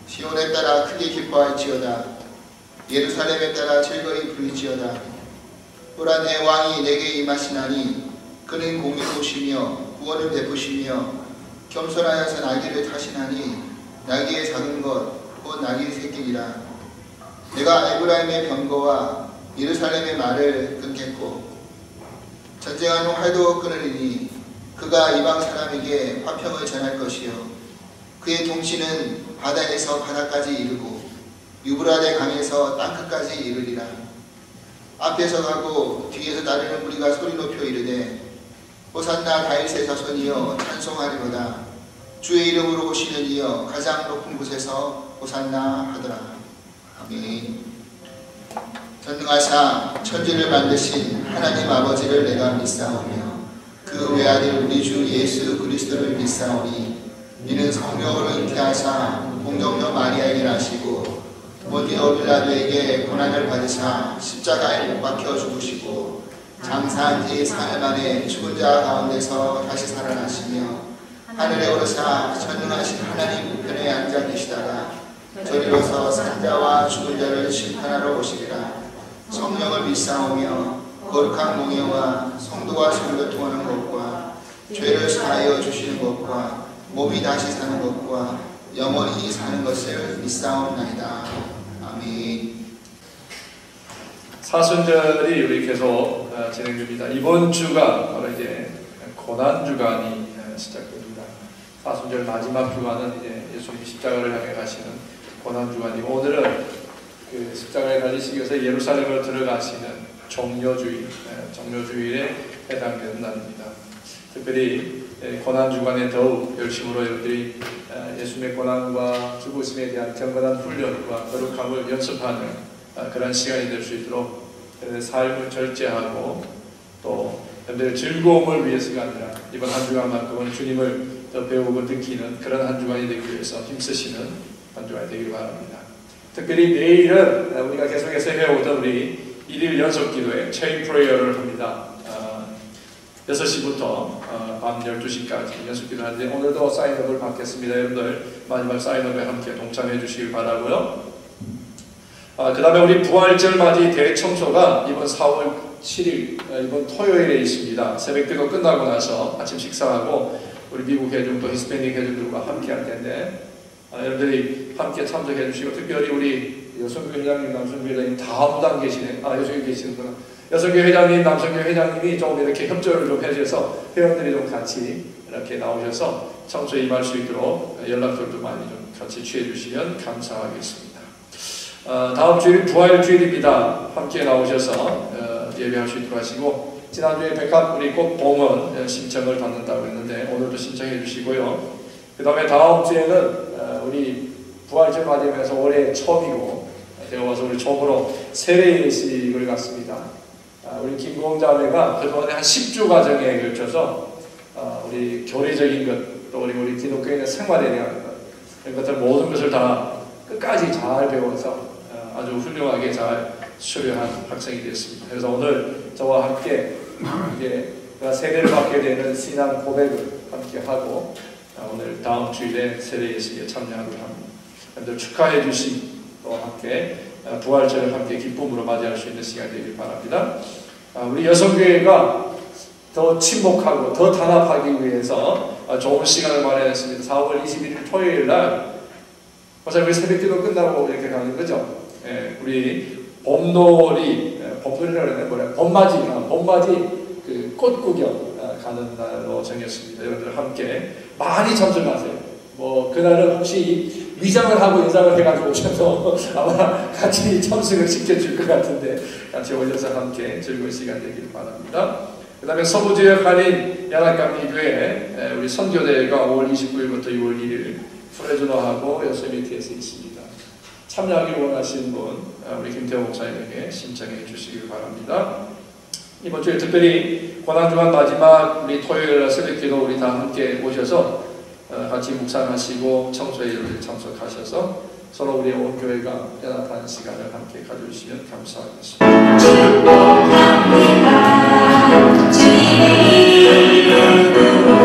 시온에 따라 크게 기뻐할지어다. 예루살렘에 따라 즐거이 부를지어다. 보라, 내 왕이 내게 임하시나니 그는 공의로우시며 구원을 베푸시며 겸손하여서 나귀를 타시나니 나귀의 작은 것 곧 나귀의 새끼니라. 내가 에브라임의 병거와 예루살렘의 말을 끊겠고 전쟁하는 활도 끊으리니 그가 이방 사람에게 화평을 전할 것이요 그의 통치는 바다에서 바다까지 이르고 유브라데 강에서 땅끝까지 이르리라. 앞에서 가고 뒤에서 따르는 무리가 소리 높여 이르되 호산나 다윗의 자손이여 찬송하리로다. 주의 이름으로 오시는 이여 가장 높은 곳에서 호산나 하더라. 아멘. 전능하사 천지를 만드신 하나님 아버지를 내가 믿사오며 그 외아들 우리 주 예수 그리스도를 믿사오니 이는 성령으로 잉태하사 동정녀 마리아에게 나시고 본디오 빌라도에게 고난을 받으사 십자가에 못 박혀 죽으시고 장사한 지 4일 만에 죽은 자 가운데서 다시 살아나시며 하늘에 오르사 전능하신 하나님 우편에 앉아 계시다가 저리로서 산자와 죽은 자를 심판하러 오시리라. 성령을 믿사오며 거룩한 공예와 성도와 교통하는 것과 죄를 사하여 주시는 것과 몸이 다시 사는 것과 영원히 사는 것을 믿사옵나이다. 아멘. 사순절이 우리 계속 진행됩니다. 이번 주가 바로 이제 고난주간이 시작됩니다. 사순절 마지막 주간은 이제 예수님이 십자가를 향해 가시는 고난주간이고 오늘은 그 십자가에 달리시기 위해서 예루살렘으로 들어가시는 정료주일에 해당되는 날입니다. 특별히 고난주간에 더욱 열심으로 여러분들이 예수님의 고난과 죽으심에 대한 경건한 훈련과 거룩함을 연습하는 그런 시간이 될 수 있도록 삶을 절제하고 또 여러분들의 즐거움을 위해서가 아니라 이번 한 주간만큼은 주님을 더 배우고 느끼는 그런 한 주간이 되기 위해서 힘쓰시는 한 주간이 되길 바랍니다. 특별히 내일은 우리가 계속해서 해오던 우리 1일 연속 기도회 체인 프레이어를 합니다. 6시부터 밤 12시까지 연속 기도하는데 오늘도 사인업을 받겠습니다. 여러분들 마지막 사인업에 함께 동참해 주시길 바라고요. 그 다음에 우리 부활절 맞이 대청소가 이번 4월 7일 이번 토요일에 있습니다. 새벽기도 끝나고 나서 아침 식사하고 우리 미국 회중 또 히스패닉 회중들과 함께 할 텐데 여러분들이 함께 참석해 주시고 특별히 우리 여성교 회장님, 남성교 회장님 다 무당 계시네. 여성교 계시는구나. 여성교 회장님, 남성교 회장님이 좀 이렇게 협조를 좀 해주셔서 회원들이 좀 같이 이렇게 나오셔서 청소에 임할 수 있도록 연락들도 많이 좀 같이 취해 주시면 감사하겠습니다. 다음 주일 부활주일입니다. 함께 나오셔서 예배할 수 있도록 하시고 지난주에 백합 우리 꽃봉헌 신청을 받는다고 했는데 오늘도 신청해 주시고요. 그 다음에 다음 주에는 우리 부활절 맞이하면서 올해 처음이고 제가 와서 우리 처음으로 세례 예식을 갔습니다. 우리 김공자매가 그동안에 한 10주 과정에 걸쳐서 우리 교리적인 것, 또 우리 기독교인의 생활에 대한 것, 이런 것들 모든 것을 다 끝까지 잘 배워서 아주 훌륭하게 잘 수료한 학생이 됐습니다. 그래서 오늘 저와 함께 이제 세례를 받게 되는 신앙 고백을 함께 하고 오늘 다음 주일에 세례 예식에 참여하도록 합니다. 여러분들 축하해 주시고 함께 부활절을 함께 기쁨으로 맞이할 수 있는 시간이 되길 바랍니다. 우리 여성교회가 더 친목하고 더 단합하기 위해서 좋은 시간을 마련했습니다. 4월 21일 토요일 날 어차피 우리 새벽기도 끝나고 이렇게 가는 거죠. 우리 봄놀이라고 하는 뭐래? 봄맞이 그 꽃구경 가는 날로 정했습니다. 여러분들 함께 많이 참석하세요. 그날은 혹시 위장을 하고 인사를 해가지고 오셔서 아마 같이 참석을 시켜줄 것 같은데 같이 오셔서 함께 즐거운 시간 되기를 바랍니다. 그 다음에 서부지역 한인 연합감리교회 우리 선교대회가 5월 29일부터 6월 1일 프레즈노하고 요세미티에서 있습니다. 참여하기를 원하시는 분 우리 김태호 목사님에게 신청해 주시길 바랍니다. 이번 주에 특별히 고난주간 마지막 우리 토요일 새벽기도 우리 다 함께 오셔서 같이 묵상하시고 청소에 참석하셔서 서로 우리의 온 교회가 연합하는 시간을 함께 가져주시면 감사하겠습니다. 축복합니다. 주님의 이름으로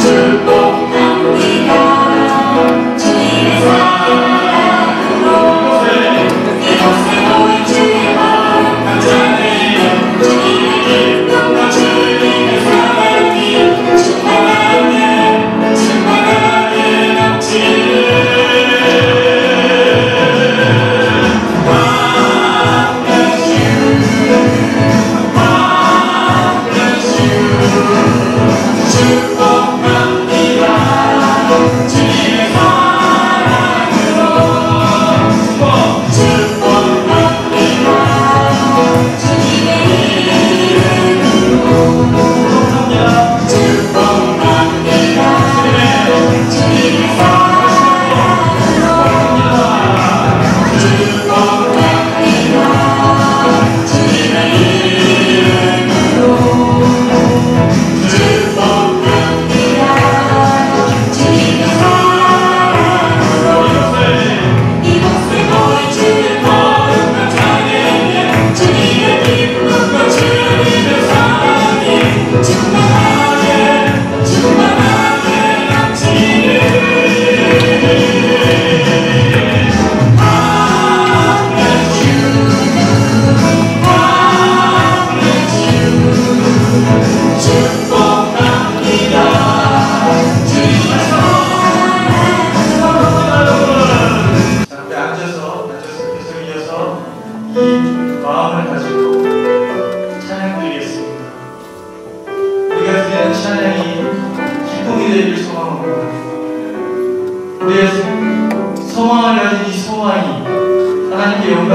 축복합니다. 주님의 사랑으로 이곳에 모인 주의 마음 찬양해요. 주님의 기쁨과 주님의 사랑이 충만하게 넘치네. 하늘로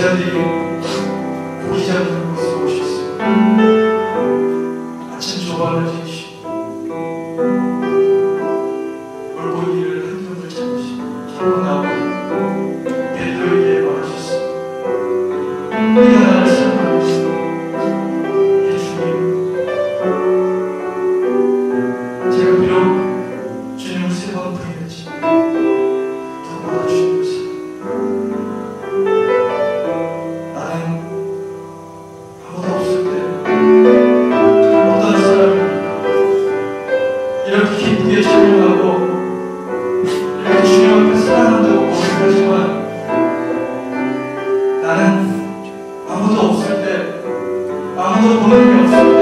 제자들이 고기 잡는 곳에 오셨어요. 아침 조반을 지으시고 물고기를 한 점을 잡고 나오고 베드로에게 말하셨습니다. 네가 나를 사랑하겠어. 주님, 제가 비록 주님을 3번 부인했지만 더불어 주님을 사랑합니다. 나는 아무도 없을 때 어떤 사람입니까? 이렇게 기쁘게 찬양하고 이렇게 주님 앞에 사랑한다고 고백하지만 나는 아무도 없을 때, 아무도 보는 게 없을 때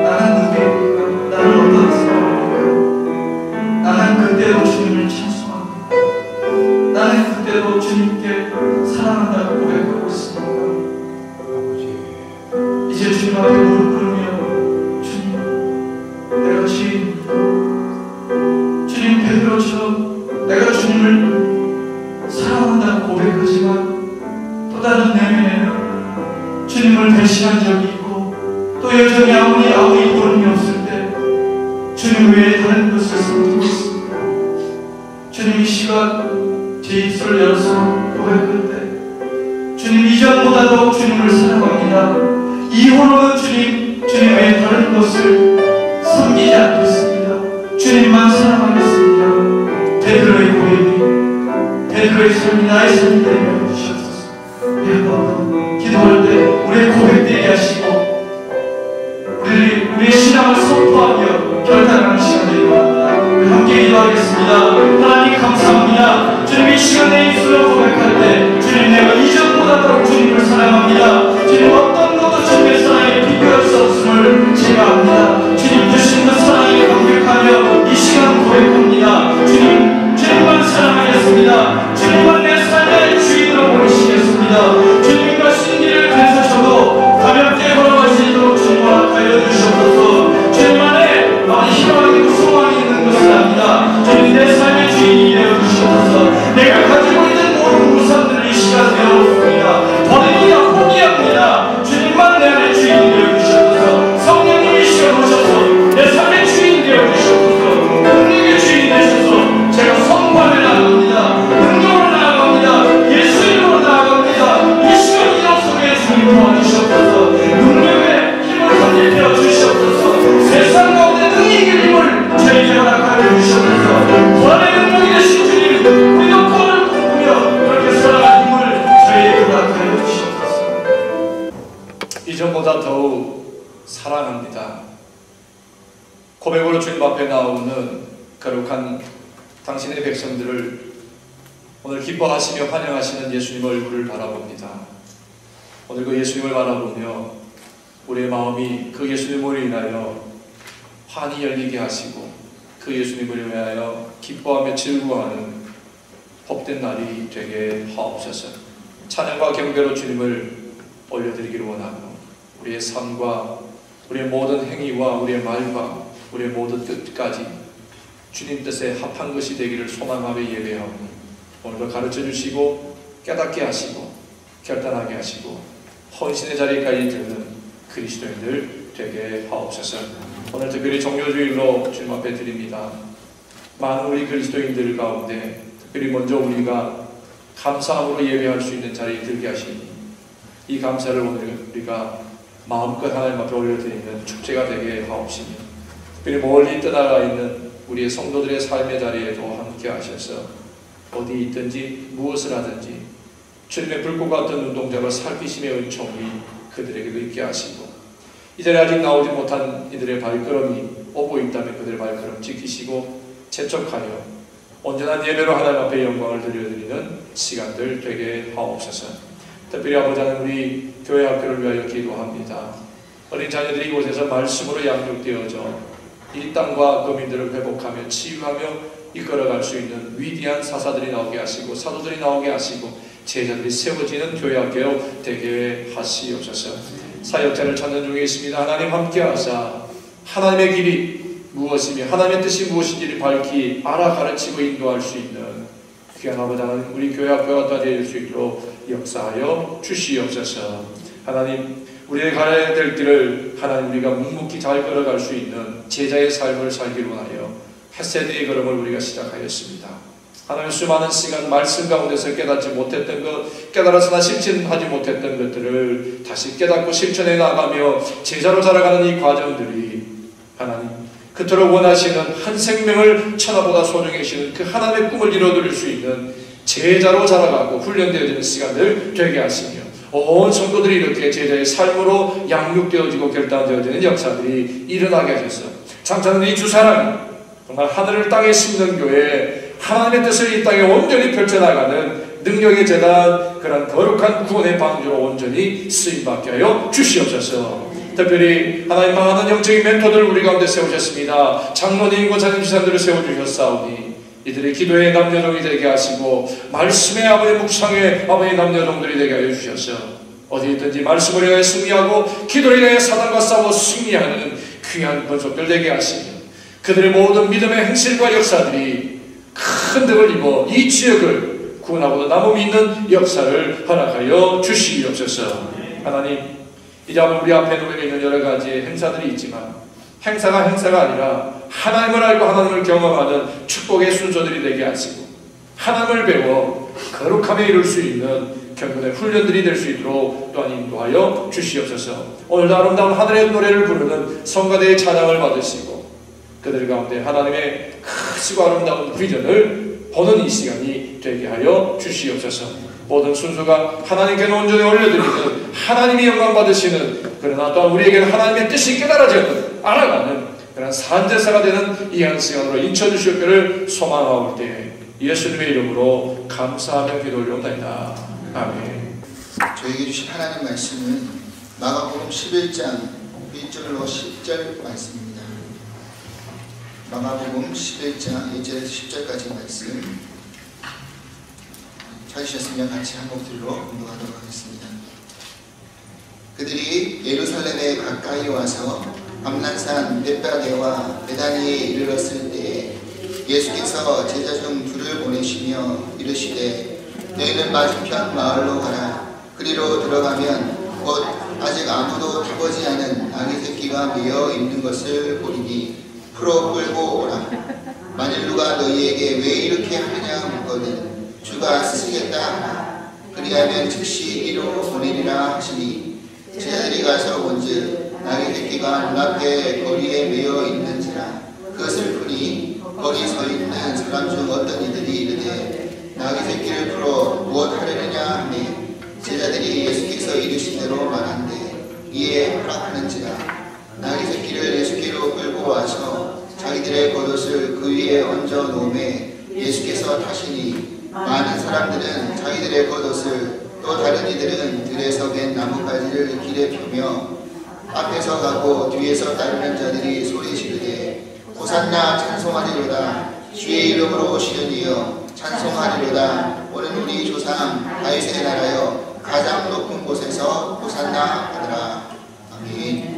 나는 누구입니까? 나는 어떤 사람입니까? 나는 그때도 주님을 찬송합니다. 나는 그때도 주님께 사랑한다고 고백하고 있습니다. 이제 주님 앞에 무릎 꿇으며 주님, 내가 죄인입니다. 주님, 베드로처럼 내가 주님을 사랑한다고 고백하지만 또 다른 내면에는 주님을 배신한 적이 있고 또 여전히 아무리 보름이 없을 때 주님 외에 다른 것을 섬기고 있습니다. 주님, 이 시간 제 입술을 열어서 고백할 때 주님, 이전보다도 주님을 사랑합니다. 이후로는 주님 외에 다른 것을 섬기지 않겠습니다. 주님만 사랑하겠습니다. 베드로의 고백이, 베드로의 삶이 나의 삶이 되게 해주시옵소서. 한번 기도할 때 우리의 고백되게 하시고 우리의 신앙을 선포하며 결단하는 시간이 바랍니다. 함께 기도하겠습니다. 하나님 감사합니다. 주님, 이 시간 내 입술로 고백할 때 주님, 내가 이전보다도 주님을 사랑합니다. 주님, 어떤 것도 주님의 사랑에 비교할 수 없음을 제가 압니다. 주님 주신 그 사랑에 감격하며 이 시간 고백합니다. 주님만 사랑하겠습니다. 주님만 내 삶의 주인으로 모시겠습니다. 주님과 신기를 그래서 저도 가볍게 걸어갈 수 있도록 주님 허락하여 주시옵소서. 주님 안에 희망이 있고 소망이 있는 것을 압니다. 주님, 내 삶의 주인이 되어 주시옵소서. 내가 가지고 있는 모든 우상들을 이 시간 내어놓습니다. 버립니다. 포기합니다. 주님만 내 안의 주인이 되어 주시옵소서. 성령님 이 시간 오셔서 내 삶의 주인 되어 주시옵소서. 능력의 주인 되셔서 제가 선포하며 나아갑니다. 능력으로 나아갑니다. 예수 이름으로 나아갑니다. 이 시간 이런 속에 주님 도와주시옵소서. 능력의 힘을 건립되어 주시옵소서. 세상 가운데 능력의 힘을 저에게 허락하여 주시옵소서. 불안의 능력이 되신 주님, 우리도 그거를 꿈꾸며 그렇게 살아갈 힘을 저에게 허락하여 주시옵소서. 이전보다 더욱 사랑합니다. 고백으로 주님 앞에 나오는 거룩한 당신의 백성들을 오늘 기뻐하시며 환영하시는 예수님 얼굴을 바라봅니다. 오늘 그 예수님을 바라보며 우리의 마음이 그 예수님으로 인하여 환히 열리게 하시고 그 예수님을 위하여 기뻐하며 즐거워하는 복된 날이 되게 하옵소서. 찬양과 경배로 주님을 올려드리기를 원하고 우리의 삶과 우리의 모든 행위와 우리의 말과 우리의 모든 뜻까지 주님 뜻에 합한 것이 되기를 소망하며 예배하오니 오늘도 가르쳐 주시고 깨닫게 하시고 결단하게 하시고 헌신의 자리까지 드는 그리스도인들 되게 하옵소서. 오늘 특별히 종료주일로 주님 앞에 드립니다. 많은 우리 그리스도인들 가운데 특별히 먼저 우리가 감사함으로 예배할 수 있는 자리에 들게 하시니 이 감사를 오늘 우리가 마음껏 하나님 앞에 올려드리는 축제가 되게 하옵시며 특별히 멀리 떠나가 있는 우리의 성도들의 삶의 자리에도 함께 하셔서 어디 있든지 무엇을 하든지 주님의 불꽃 같은 눈동자로 살피심의 은총이 그들에게도 있게 하시고 이 자리에 아직 나오지 못한 이들의 발걸음이 오고 있다면 그들의 발걸음 지키시고 재촉하여 온전한 예배로 하나님 앞에 영광을 드려드리는 시간들 되게 하옵소서. 특별히 아버지 하나님 우리 교회 학교를 위하여 기도합니다. 어린 자녀들이 이곳에서 말씀으로 양육되어져 이 땅과 거민들을 회복하며 치유하며 이끌어갈 수 있는 위대한 사사들이 나오게 하시고 사도들이 나오게 하시고 제자들이 세워지는 교회 학교 되게 하시옵소서. 사역자를 찾는 중에 있습니다. 하나님 함께하사 하나님의 길이 무엇이며 하나님의 뜻이 무엇인지를 밝히 알아 가르치고 인도할 수 있는 귀한 아버지 하나님 우리 교회 학교가 되어질 수 있도록 역사하여 주시옵소서. 하나님, 우리의 가야 될 길을 하나님 우리가 묵묵히 잘 걸어갈 수 있는 제자의 삶을 살기를 원하여 헤세드의 걸음을 우리가 시작하였습니다. 하나님, 수많은 시간 말씀 가운데서 깨닫지 못했던 것, 깨달아서나 실천하지 못했던 것들을 다시 깨닫고 실천해 나가며 제자로 자라가는 이 과정들이 하나님, 그토록 원하시는 한 생명을 천하보다 소중히 여기시는 그 하나님의 꿈을 이뤄드릴 수 있는 제자로 자라가고 훈련되어지는 시간들 되게 하시며, 온 성도들이 이렇게 제자의 삶으로 양육되어지고 결단되어지는 역사들이 일어나게 하셔서 참자는 이 두 사람이 정말 하늘을 땅에 심는 교회, 하나님의 뜻을 이 땅에 온전히 펼쳐나가는 능력의 재단, 그런 거룩한 구원의 방주로 온전히 쓰임받게 하여 주시옵소서. 특별히 하나님 많은 영적인 멘토들을 우리 가운데 세우셨습니다. 장로님과 장임지사들을 세워주셨사오니 이들의 기도의 남녀종이 되게 하시고 말씀의 아버지, 묵상의 아버지 남녀종들이 되게 하여 주셔서 어디 있든지 말씀을 위하여 승리하고 기도를 위하여 사단과 싸워 승리하는 귀한 권속들 되게 하시며, 그들의 모든 믿음의 행실과 역사들이 큰 덕을 입어 이 지역을 구원하고도 남음 있는 역사를 허락하여 주시옵소서. 하나님, 이제 우리 앞에 놓여 있는 여러 가지 행사들이 있지만 행사가 아니라 하나님을 알고 하나님을 경험하는 축복의 순서들이 되게 하시고, 하나님을 배워 거룩함에 이룰 수 있는 경건의 훈련들이 될 수 있도록 또한 인도하여 주시옵소서. 오늘도 아름다운 하늘의 노래를 부르는 성가대의 찬양을 받으시고, 그들 가운데 하나님의 크시고 아름다운 비전을 보는 이 시간이 되게 하여 주시옵소서. 모든 순서가 하나님께 온전히 올려드리는, 하나님이 영광 받으시는, 그러나 또한 우리에게는 하나님의 뜻이 깨달아지는, 알아가는 그런 산제사가 되는 이 한 시간으로 인쳐주시옵기를 소망하올 때 예수님의 이름으로 감사하며 기도 올려옵나이다. 아멘. 저에게 주신 하나님 말씀은 마가복음 11장 1절로 10절 말씀입니다. 마가복음 11장 1절에서 10절까지 말씀 찾으셨으면 같이 한 목소리로 공독하도록 하겠습니다. 그들이 예루살렘에 가까이 와서 감난산 벳바게와 베다니에 이르렀을 때에 예수께서 제자 중 둘을 보내시며 이르시되 너희는 맞은편 마을로 가라. 그리로 들어가면 곧 아직 아무도 타보지 않은 아기 새끼가 매어 있는 것을 보리니 풀어 끌고 오라. 만일 누가 너희에게 왜 이렇게 하느냐 묻거든 주가 쓰시겠다 하라. 그리하면 즉시 이로 보내리라 하시니 제자들이 가서 본즉 나귀 새끼가 눈앞에 거리에 매어 있는지라. 그것을 보니 거기 서 있는 사람 중 어떤 이들이 이르되 나귀 새끼를 풀어 무엇 하려느냐 하매 제자들이 예수께서 이르시대로 말한대 이에 허락하는지라. 나귀 새끼를 예수께로 끌고 와서 자기들의 겉옷을 그 위에 얹어 놓음에 예수께서 타시니 많은 사람들은 자기들의 겉옷을 또 다른 이들은 들에서 갠 나뭇가지를 길에 펴며 앞에서 가고 뒤에서 따르는 자들이 소리 지르되 호산나 찬송하리로다. 주의 이름으로 오시는 이여 찬송하리로다. 오늘 우리 조상 다윗의 나라여 가장 높은 곳에서 호산나 하더라. 아멘.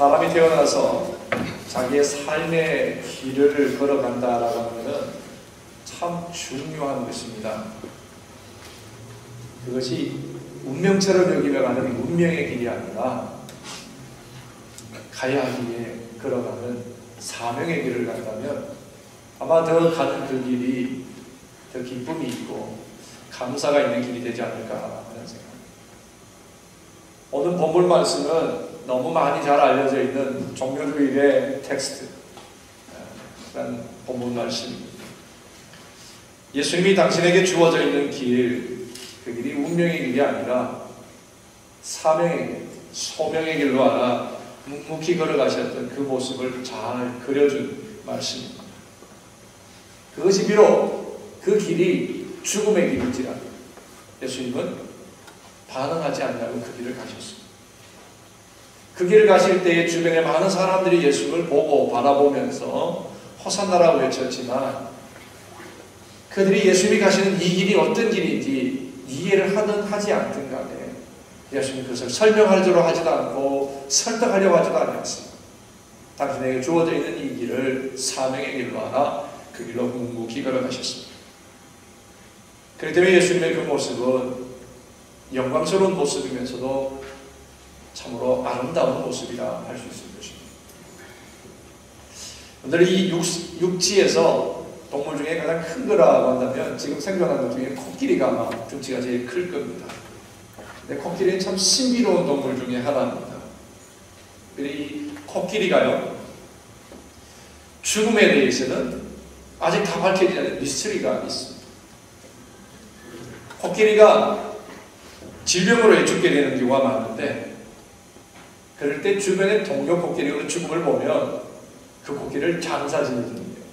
사람이 태어나서 자기의 삶의 길을 걸어간다라고 하는 것은 참 중요한 것입니다. 그것이 운명처럼 여기며 가는 운명의 길이 아니라 가야 하기에 걸어가는 사명의 길을 간다면 아마 더 가는 그 길이 더 기쁨이 있고 감사가 있는 길이 되지 않을까 하는 생각입니다. 오늘 본문 말씀은 너무 많이 잘 알려져 있는 종료주일의 텍스트 라는 본문 말씀입니다. 예수님이 당신에게 주어져 있는 길, 그 길이 운명의 길이 아니라 사명의 길, 소명의 길로 알아 묵묵히 걸어가셨던 그 모습을 잘 그려준 말씀입니다. 그것이 비록 그 길이 죽음의 길일지라도 예수님은 반응하지 않냐고 그 길을 가셨습니다. 그 길을 가실 때에 주변에 많은 사람들이 예수를 보고 바라보면서 호산나라고 외쳤지만 그들이 예수님이 가시는 이 길이 어떤 길인지 이해를 하든 하지 않든 간에 예수님이 그것을 설명하려고 하지도 않고 설득하려고 하지도 않았습니다. 당신에게 주어져 있는 이 길을 사명의 길로 알아 그 길로 묵묵히 걸어가셨습니다. 그렇기 때문에 예수님의 그 모습은 영광스러운 모습이면서도 참으로 아름다운 모습이라 할 수 있을 것입니다. 오늘 이 육지에서 동물 중에 가장 큰 거라고 한다면 지금 생존하는 것 중에 코끼리가 아마 등치가 제일 클 겁니다. 근데 코끼리는 참 신비로운 동물 중에 하나입니다. 이 코끼리가요, 죽음에 대해서는 아직 다 밝혀지지 않은 미스터리가 있습니다. 코끼리가 질병으로 죽게 되는 경우가 많은데 그럴 때 주변의 동료 코끼리가 죽음을 보면 그 코끼리를 장사 지내주는 거예요.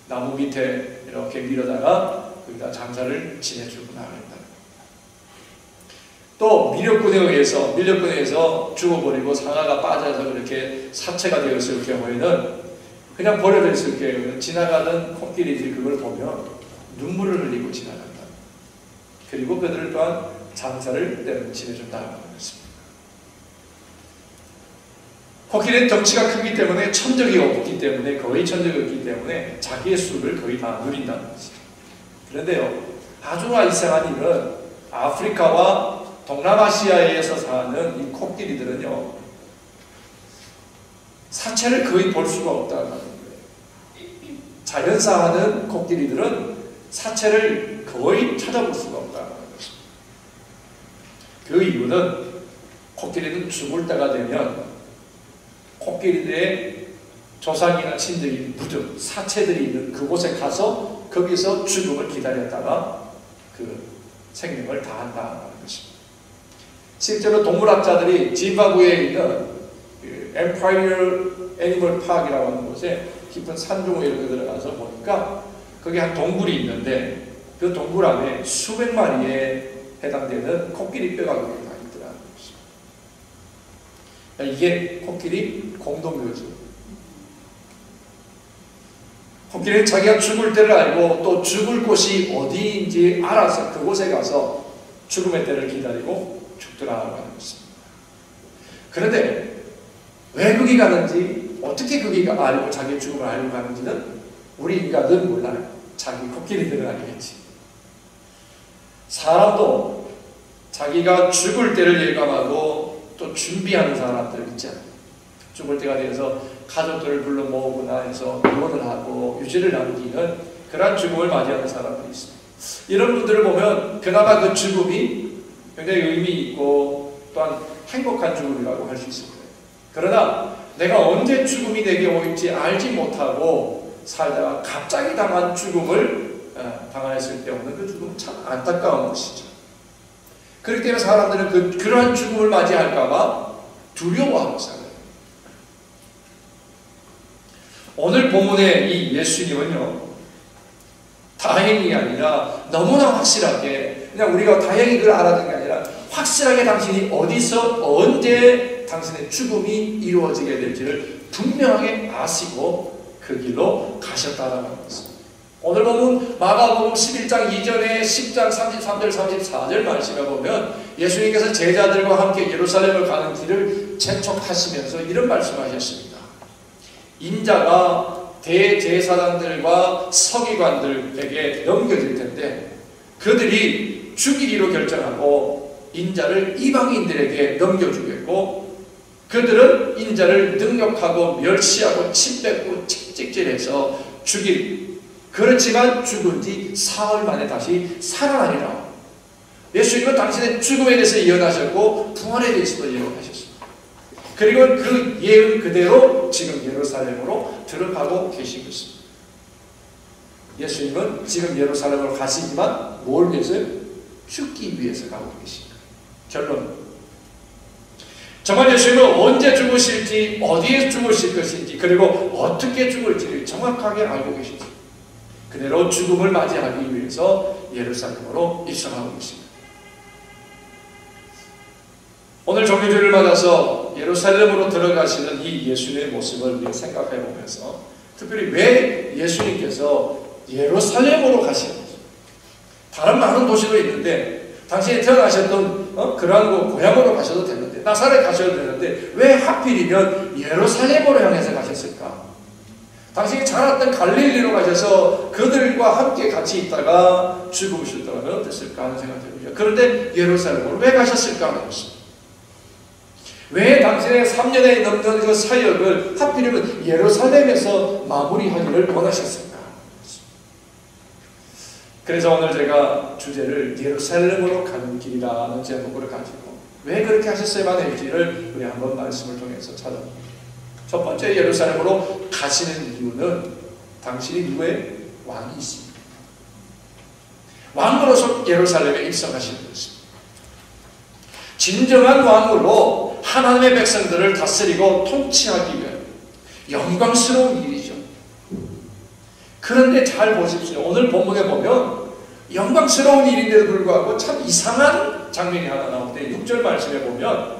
나무 밑에 이렇게 밀어다가 거기다 장사를 지내주고 나간다. 또 밀렵꾼에 의해서 죽어버리고 상아가 빠져서 그렇게 사체가 되었을 경우에는 그냥 버려져 있을 경우에는 지나가던 코끼리들이 그걸 보면 눈물을 흘리고 지나간다. 그리고 그들 또한 장사를 때로 지내준다는 것입니다. 코끼리는 덩치가 크기 때문에 천적이 없기 때문에 거의 천적이 없기 때문에 자기의 수를 거의 다 누린다는 것이죠. 그런데요, 아주 이상한 일은 아프리카와 동남아시아에서 사는 이 코끼리들은요, 사체를 거의 볼 수가 없다는 거예요. 자연사하는 코끼리들은 사체를 거의 찾아볼 수가 없다는 것입니다. 그 이유는 코끼리는 죽을 때가 되면 코끼리들의 조상이나 친척이 무덤, 사체들이 있는 그곳에 가서 거기서 죽음을 기다렸다가 그 생명을 다한다는 것입니다. 실제로 동물학자들이 짐바브웨에 있는 엠파이어 애니멀 파크라고 하는 곳에 깊은 산중에 이렇게 들어가서 보니까 거기 한 동굴이 있는데 그 동굴 안에 수백 마리에 해당되는 코끼리 뼈가 거기 다 있더라는 것입니다. 이게 코끼리 공동묘죠. 코끼리는 자기가 죽을 때를 알고 또 죽을 곳이 어디인지 알아서 그곳에 가서 죽음의 때를 기다리고 죽더라고 하는 것입니다. 그런데 왜 거기 가는지, 어떻게 거기가 알고 자기의 죽음을 알고 가는지는 우리 인간은 몰라요. 자기 코끼리들은 알겠지. 사람도 자기가 죽을 때를 예감하고 또 준비하는 사람들 있잖아요. 죽을 때가 되어서 가족들을 불러 모으거나 해서 이혼을 하고 유지를 남기는 그러한 죽음을 맞이하는 사람들이 있습니다. 이런 분들을 보면 그나마 그 죽음이 굉장히 의미 있고 또한 행복한 죽음이라고 할 수 있을 거예요. 그러나 내가 언제 죽음이 내게 올지 알지 못하고 살다가 갑자기 당한 죽음을 당했을 때 오는 그 죽음은 참 안타까운 것이죠. 그렇기 때문에 사람들은 그러한 죽음을 맞이할까봐 두려워하고 살아요. 오늘 본문의 이 예수님은요, 다행이 아니라 너무나 확실하게, 그냥 우리가 다행히 그걸 알아듣는 게 아니라 확실하게 당신이 어디서 언제 당신의 죽음이 이루어지게 될지를 분명하게 아시고 그 길로 가셨다라는 것입니다. 오늘 보면 마가복음 11장 이전에 10장 33절 34절 말씀에 보면 예수님께서 제자들과 함께 예루살렘을 가는 길을 재촉하시면서 이런 말씀하셨습니다. 인자가 대제사장들과 서기관들에게 넘겨질 텐데 그들이 죽이기로 결정하고 인자를 이방인들에게 넘겨주겠고 그들은 인자를 능욕하고 멸시하고 침뱉고 채찍질해서 죽일. 그렇지만 죽은 지 사흘 만에 다시 살아나리라. 예수님은 당신의 죽음에 대해서 예언하셨고 부활에 대해서도 예언하셨습니다. 그리고 그 예언 그대로 지금 예루살렘으로 들어가고 계신 것입니다. 예수님은 지금 예루살렘으로 가시지만 뭘 위해서요? 죽기 위해서 가고 계십니다. 결론. 정말 예수님은 언제 죽으실지, 어디에 죽으실 것인지, 그리고 어떻게 죽을지를 정확하게 알고 계십니다. 그대로 죽음을 맞이하기 위해서 예루살렘으로 입성하고 있습니다. 오늘 정유주를 맞아서 예루살렘으로 들어가시는 이 예수님의 모습을 우리가 생각해 보면서 특별히 왜 예수님께서 예루살렘으로 가시는지. 다른 많은 도시도 있는데 당신이 태어나셨던 그러한 고향으로 가셔도 되는데 나사렛 가셔도 되는데 왜 하필이면 예루살렘으로 향해서 가셨을까? 당신이 자랐던 갈릴리로 가셔서 그들과 함께 같이 있다가 죽으셨다면 어땠을까 하는 생각이 듭니다. 그런데 예루살렘으로 왜 가셨을까 하는 것입니다. 왜 당신의 3년에 넘는 그 사역을 하필이면 예루살렘에서 마무리하기를 원하셨을까? 그래서 오늘 제가 주제를 예루살렘으로 가는 길이라는 제목을 가지고 왜 그렇게 하셨어야만 할지를 우리 한번 말씀을 통해서 찾아봅니다. 첫 번째, 예루살렘으로 가시는 이유는 당신이 누구의 왕이십니다. 왕으로서 예루살렘에 입성하시는 것입니다. 진정한 왕으로 하나님의 백성들을 다스리고 통치하기 위한 영광스러운 일이죠. 그런데 잘 보십시오. 오늘 본문에 보면 영광스러운 일인데도 불구하고 참 이상한 장면이 하나 나오는데 6절 말씀에 보면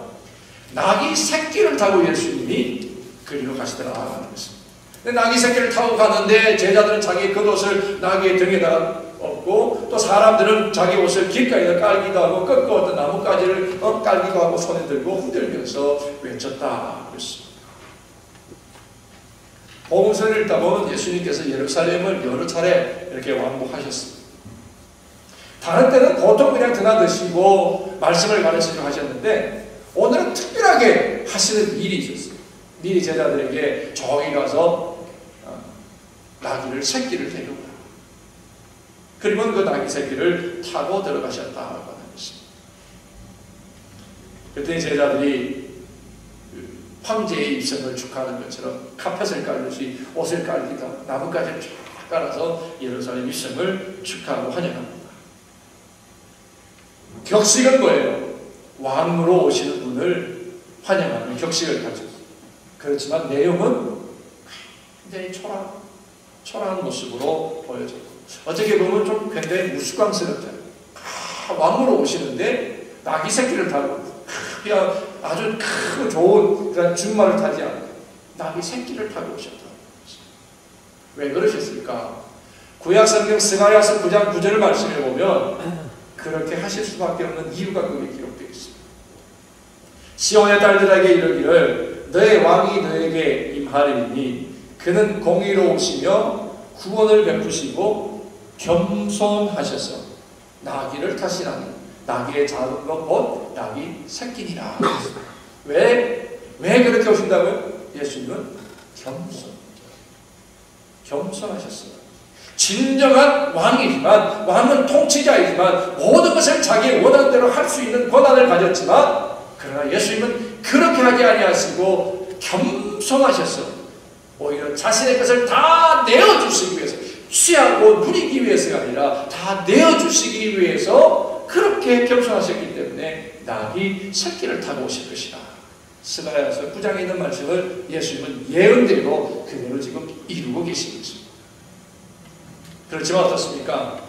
낙이 새끼를 타고 예수님이 그리로 가시더라 하는 것입니다. 낙이 새끼를 타고 가는데 제자들은 자기 겉옷을 낙의 등에다가 엎고 또 사람들은 자기 옷을 길가에다 깔기도 하고 꺾어왔던 나뭇가지를 깔기도 하고 손에 들고 흔들면서 외쳤다 그랬습니다. 복음서를 읽다 보면 예수님께서 예루살렘을 여러 차례 이렇게 왕복하셨습니다. 다른 때는 보통 그냥 드나드시고 말씀을 가르치려고 하셨는데 오늘은 특별하게 하시는 일이 있었어요. 미리 제자들에게 저기 가서 나귀를 새끼를 데려오라. 그리고 그 나귀 새끼를 타고 들어가셨다고 하는 것입니다. 그때 제자들이 황제의 입성을 축하하는 것처럼 카펫을 깔듯이 옷을 깔기도 하고 나뭇가지를 쫙 깔아서 예루살렘 입성을 축하하고 환영합니다. 격식은 뭐예요? 왕으로 오시는 분을 환영하는 격식을 가지고. 그렇지만 내용은 굉장히 초라한 모습으로 보여져요. 어떻게 보면 좀 굉장히 우스꽝스럽잖아요. 왕으로 오시는데 나귀 새끼를 타고 그냥 아주 크고 좋은 그런 준말을 타지 않고 나귀 새끼를 타고 오셨다. 왜 그러셨을까? 구약성경 스가랴서 9장 9절 말씀에 보면 그렇게 하실 수밖에 없는 이유가 거기에 기록되어 있습니다. 시온의 딸들에게 이르기를 너의 왕이 너에게 임하리니 그는 공의로우시며 구원을 베푸시고 겸손하셔서 나귀를 타시나니 나귀의 작은 것 곧 나귀 새끼니라. 왜 그렇게 오신다고요? 예수님은 겸손하셨어요. 진정한 왕이지만 왕은 통치자이지만 모든 것을 자기의 원하는 대로 할 수 있는 권한을 가졌지만 그러나 예수님은 그렇게 하지 아니하시고 겸손하셨어. 오히려 자신의 것을 다 내어주시기 위해서 취하고 누리기 위해서가 아니라 다 내어주시기 위해서 그렇게 겸손하셨기 때문에 나귀 새끼를 타고 오실 것이다. 스가랴서 9장에 있는 말씀을 예수님은 예언대로 그대로 지금 이루고 계신 것입니다. 그렇지만 어떻습니까?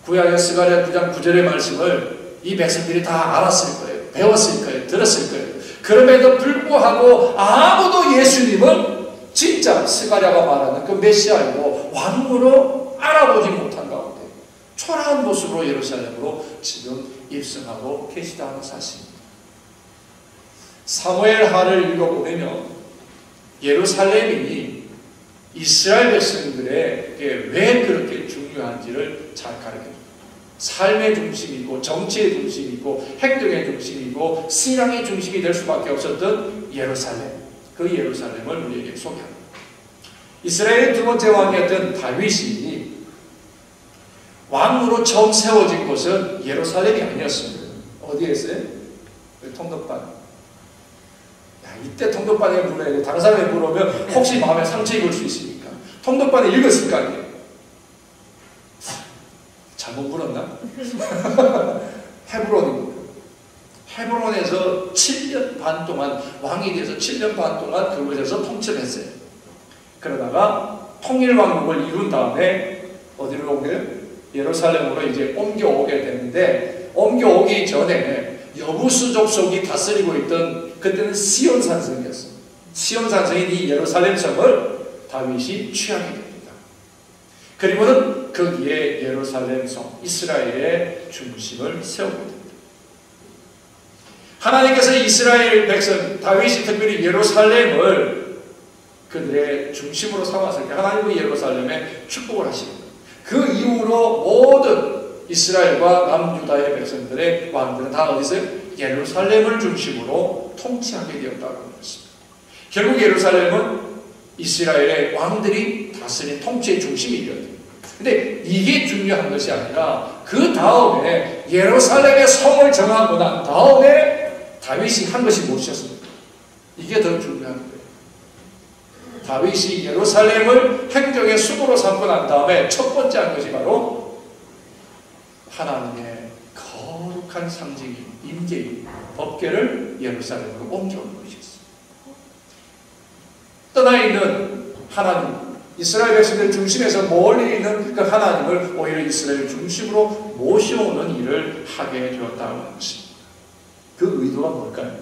구약의 스가랴 9장 9절의 말씀을 이 백성들이 다 알았을 거예요. 배웠을 거예요. 들었을 거예요. 그럼에도 불구하고 아무도 예수님을 진짜 스가랴가 말하는 그 메시아이고 왕으로 알아보지 못한 가운데 초라한 모습으로 예루살렘으로 지금 입성하고 계시다는 사실입니다. 사무엘하를 읽어보면 예루살렘이 이스라엘 백성들에게 왜 그렇게 중요한지를 잘 가르쳐줍니다. 삶의 중심이고 정치의 중심이고 행동의 중심이고 신앙의 중심이 될 수밖에 없었던 예루살렘, 그 예루살렘을 우리에게 소개합니다. 이스라엘의 두 번째 왕이었던 다윗이 왕으로 처음 세워진 곳은 예루살렘이 아니었습니다. 어디였어요? 통덕반. 이때 통독반에 물어야 돼. 다른 사람이 물어보면 혹시 마음에 상처 입을 수 있습니까? 통독반에 읽었을 거 아니에요? 잘못 물었나? 헤브론입니다. 헤브론에서 7년 반 동안 왕이 돼서 7년 반 동안 그곳에서 통치를 했어요. 그러다가 통일왕국을 이룬 다음에 어디로 옮겨요? 예루살렘으로 이제 옮겨오게 되는데, 옮겨오기 전에 여부수 족속이 다스리고 있던, 그때는 시온 산성이었어요. 시온 산성인 이 예루살렘 성을 다윗이 취하게 됩니다. 그리고는 거기에 예루살렘 성, 이스라엘의 중심을 세우게 됩니다. 하나님께서 이스라엘 백성, 다윗이 특별히 예루살렘을 그들의 중심으로 삼았을 때 하나님은 예루살렘에 축복을 하십니다. 그 이후로 모든 이스라엘과 남유다의 백성들의 왕들은 다 어디서요? 예루살렘을 중심으로 통치하게 되었다고 했습니다. 결국 예루살렘은 이스라엘의 왕들이 다스린 통치의 중심이 되었습니다. 근데 이게 중요한 것이 아니라 그 다음에 예루살렘의 성을 정하고 난 다음에 다윗이 한 것이 무엇이었습니까? 이게 더 중요한 거예요. 다윗이 예루살렘을 행정의 수도로 삼고 난 다음에 첫 번째 한 것이 바로 하나님의 거룩한 상징인 임재인 법궤를 예루살렘으로 옮겨온 것이었어요. 떠나 있는 하나님, 이스라엘 백성들 중심에서 멀리 있는 그 하나님을 오히려 이스라엘 중심으로 모셔오는 일을 하게 되었다고 하는 것입니다. 그 의도가 뭘까요?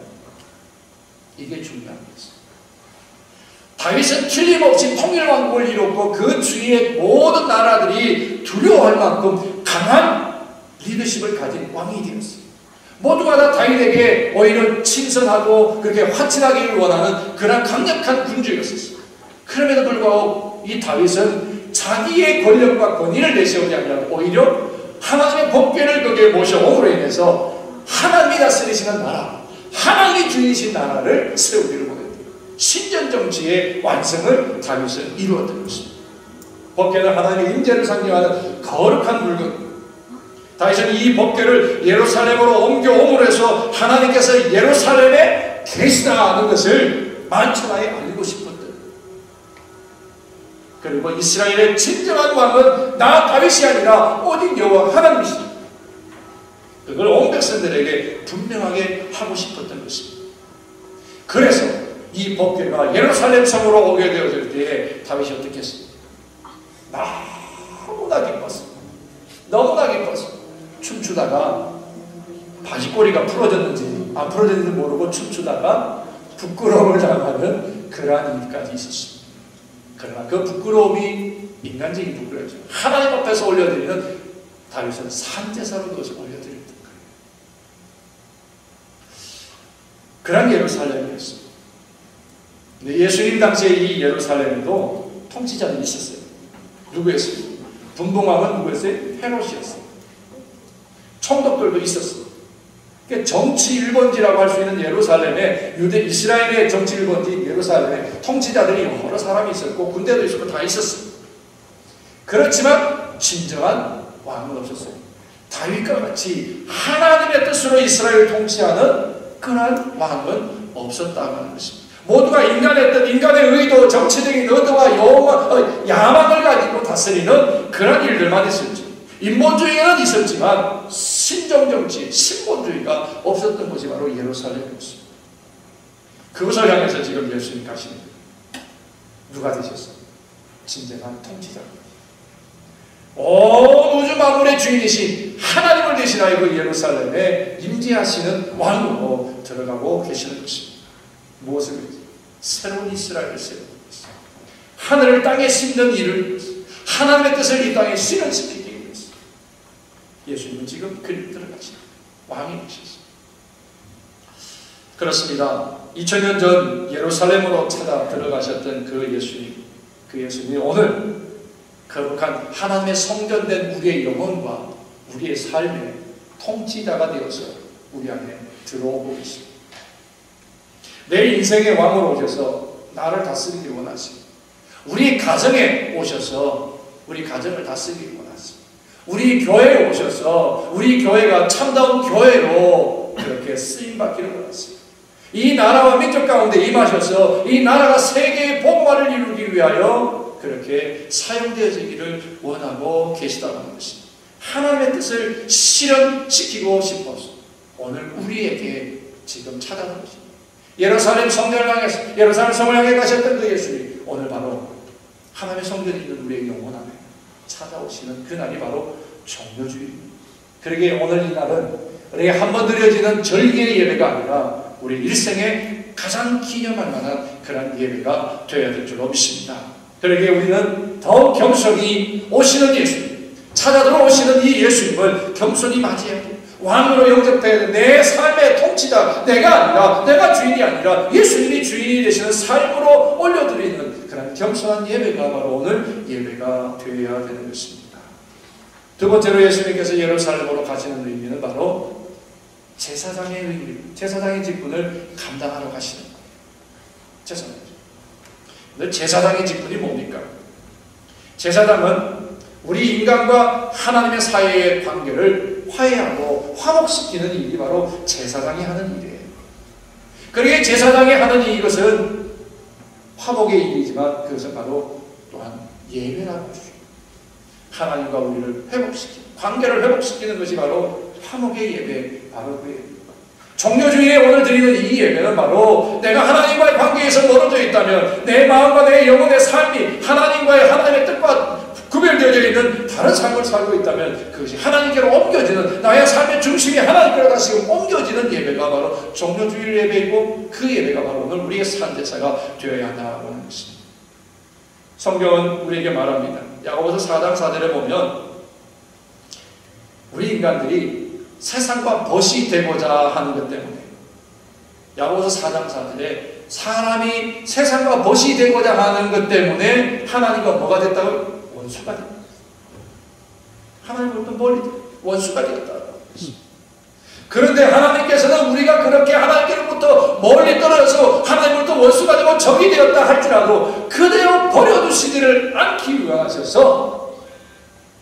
이게 중요한 것입니다. 다윗은 틀림없이 통일왕국을 이뤘고 그 주위의 모든 나라들이 두려워할 만큼 강한 리더십을 가진 왕이 되었어요. 모두가 다 다윗에게 오히려 친선하고 그렇게 화친하기를 원하는 그런 강력한 군주였었어요. 그럼에도 불구하고 이 다윗은 자기의 권력과 권위를 내세우지 아니라 오히려 하나님의 법궤를 거기에 모셔옴으로 인해서 하나님이 다스리시는 나라, 하나님이 주인이신 나라를 세우기를 원했다. 신전 정치의 완성을 다윗은 이루었던 것입니다. 법궤는 하나님의 임재를 상징하는 거룩한 물건. 다윗은 이 법궤를 예루살렘으로 옮겨옴으로 해서 하나님께서 예루살렘에 계시다는 것을 만천하에 알리고 싶었던. 그리고 이스라엘의 진정한 왕은 나 다윗이 아니라 오직 여호와 하나님이시다. 그걸 온 백성들에게 분명하게 하고 싶었던 것입니다. 그래서 이 법궤가 예루살렘 성으로 오게 되었을 때에 다윗이 어떻게 했습니까? 너무나 기뻤습니다. 너무나 기뻤습니다. 춤추다가 바지꼬리가 풀어졌는지 안 풀어졌는지 모르고 춤추다가 부끄러움을 당하는 그러한 일까지 있었습니다. 그러나 그 부끄러움이 인간적인 부끄러움이죠. 하나님 앞에서 올려드리는 다윗은 산제사로 그것을 올려드렸던 거예요. 그런 예루살렘이었습니다. 예수님 당시에 이 예루살렘에도 통치자들이 있었어요. 누구였어요? 분봉왕은 누구였어요? 헤롯이었어요. 총독들도 있었어요. 그러니까 정치 1번지라고 할 수 있는 예루살렘에 이스라엘의 정치 1번지 예루살렘에 통치자들이 여러 사람이 있었고 군대도 있었고 다 있었어요. 그렇지만 진정한 왕은 없었어요. 다윗과 같이 하나님의 뜻으로 이스라엘을 통치하는 그런 왕은 없었다고 하는 것입니다. 모두가 인간의 뜻, 인간의 의도, 정치적인 의도와 야망을 가지고 다스리는 그런 일들만 있었죠. 인본주의는 있었지만 신정정치, 신본주의가 없었던 곳이 바로 예루살렘이었습니다. 그것을 향해서 지금 예수님 가십니다. 누가 되셨어요? 진정한 통치자입니다. 온 우주 만물의 주인이신 하나님을 대신하여 그 예루살렘에 임재하시는 왕으로 들어가고 계시는 것입니다. 무엇을? 새로운 이스라엘을 세우고 있습니다. 하늘을 땅에 심는 일을, 하나님의 뜻을 이 땅에 실현시키기 위해서 예수님은 지금 그리 들어가신 왕이 되셨습니다. 그렇습니다. 2000년 전 예루살렘으로 찾아 들어가셨던 그 예수님이 오늘 거룩한 하나님의 성전된 우리의 영혼과 우리의 삶의 통치자가 되어서 우리 안에 들어오고 있습니다. 내 인생의 왕으로 오셔서 나를 다스리기를 원하십니다. 우리 가정에 오셔서 우리 가정을 다스리기를 원하십니다. 우리 교회에 오셔서 우리 교회가 참다운 교회로 그렇게 쓰임받기를 원하십니다. 이 나라와 민족 가운데 임하셔서 이 나라가 세계의 복음화를 이루기 위하여 그렇게 사용되어지기를 원하고 계시다는 것입니다. 하나님의 뜻을 실현시키고 싶어서 오늘 우리에게 지금 찾아온 것입니다. 예루살렘 성을 향해 가셨던 그 예수님, 오늘 바로 하나님의 성전에 있는 우리의 영혼 안에 찾아오시는 그날이 바로 종료주일입니다. 그러기에 오늘 이 날은 우리에게 한번 드려지는 절기의 예배가 아니라 우리 일생에 가장 기념할 만한 그런 예배가 되어야 될 줄로 믿습니다. 그러기에 우리는 더욱 겸손히 오시는 예수님, 찾아 들어오시는 이 예수님을 겸손히 맞이해야 돼요. 왕으로 영접해야 돼. 내 삶의 통치자, 내가 아니라, 내가 주인이 아니라 예수님이 주인이 되시는 삶으로 올려드리는 그런 겸손한 예배가 바로 오늘 예배가 되어야 되는 것입니다. 두 번째로 예수님께서 예루살렘으로 가시는 의미는 바로 제사장의 의미입니다. 제사장의 직분을 감당하러 가시는 거예요. 제사장. 제사장의 직분이 뭡니까? 제사장은 우리 인간과 하나님의 사이의 관계를 화해하고 화목시키는 일이 바로 제사장이 하는 일이에요. 그러기에 제사장이 하는 이것은 화목의 일이지만 그것은 바로 또한 예배라고 하죠. 하나님과 우리를 회복시키는, 관계를 회복시키는 것이 바로 화목의 예배, 바로 그 예배. 종료주일에 오늘 드리는 이 예배는 바로 내가 하나님과의 관계에서 멀어져 있다면 내 마음과 내 영혼의 삶이 하나님의 뜻과 구별되어져 있는 다른 삶을 살고 있다면 그것이 하나님께로 옮겨지는, 나의 삶의 중심이 하나님께로 다시 옮겨지는 예배가 바로 종료주일 예배이고 그 예배가 바로 오늘 우리의 산제사가 되어야 한다고 하는 것입니다. 성경은 우리에게 말합니다. 야고보서 4장 4절에 보면 우리 인간들이 세상과 벗이 되고자 하는 것 때문에, 야고보서 4장 4절에 사람이 세상과 벗이 되고자 하는 것 때문에 하나님과 뭐가 됐다고요? 원수가 됐다. 하나님으로부터 멀리 원수가 되었다. 그런데 하나님께서는 우리가 그렇게 하나님께로부터 멀리 떨어져서 하나님으로부터 원수가 되고 적이 되었다 할지라도 그대로 버려두시지를 않기 위하셔서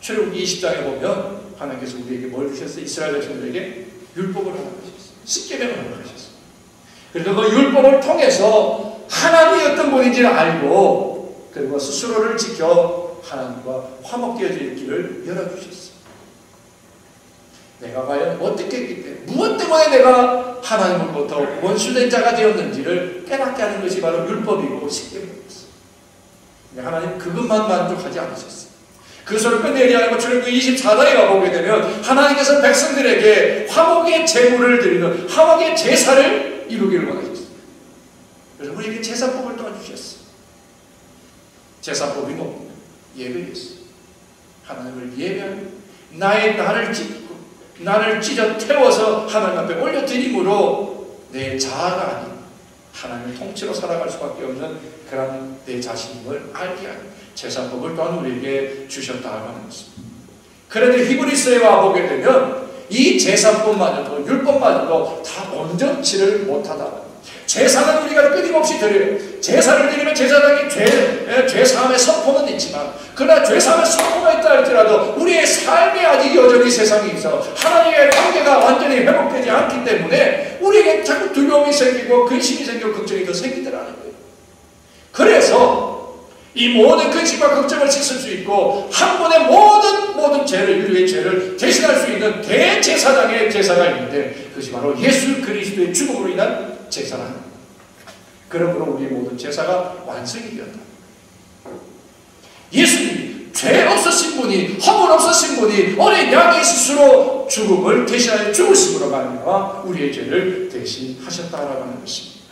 출애굽기 20장에 보면 하나님께서 우리에게 뭘 주셨어요? 이스라엘 백성들에게 율법을 하나 주셨어요. 십계명을 하나 주셨어요. 그래서 그 율법을 통해서 하나님이 어떤 분인지를 알고 그리고 스스로를 지켜 하나님과 화목되어질 길을 열어주셨어요. 내가 과연 어떻게 했기 때문에, 무엇 때문에 내가 하나님으로부터 원수된 자가 되었는지를 깨닫게 하는 것이 바로 율법이고 십계명이었어요. 하나님 그것만 만족하지 않으셨어요. 그 소리를 끝내지 않고 출애굽기 24장에 가보게 되면 하나님께서 백성들에게 화목의 제물을 드리는 화목의 제사를 이루기를 원하셨어요. 그래서 우리에게 제사법을 또한 주셨어요. 제사법이 뭡니까? 예배였어요. 하나님을 예배하며 나를 찢고 나를 찢어 태워서 하나님 앞에 올려드림으로 내 자아가 아닌 하나님의 통치로 살아갈 수밖에 없는 그런 내 자신임을 알게 하는 제사법을 또한 우리에게 주셨다고 하는 것입니다. 그런데 히브리서에 와보게 되면 이 제사법마저도 율법마저도 다 온전치를 못하다. 제사는 우리가 끊임없이 드려요. 제사를 드리면 제사장이 죄사함의 선포는 있지만 그러나 죄사함의 선포가 있다 할지라도 우리의 삶이 아직 여전히 세상에 있어 하나님의 관계가 완전히 회복되지 않기 때문에 우리에게 자꾸 두려움이 생기고 근심이 생기고 걱정이 더 생기더라는 거예요. 그래서 이 모든 근심과 걱정을 씻을 수 있고 한 번에 모든 죄를, 인류의 죄를 대신할 수 있는 대제사장의 제사가 있는데 그것이 바로 예수 그리스도의 죽음으로 인한 제사라. 그러므로 우리의 모든 제사가 완성이 되었다. 예수님이 죄 없으신 분이, 허물 없으신 분이 어린 양의 스스로 죽음을 대신하여 죽으심으로 말미암아 우리의 죄를 대신하셨다라고 하는 것입니다.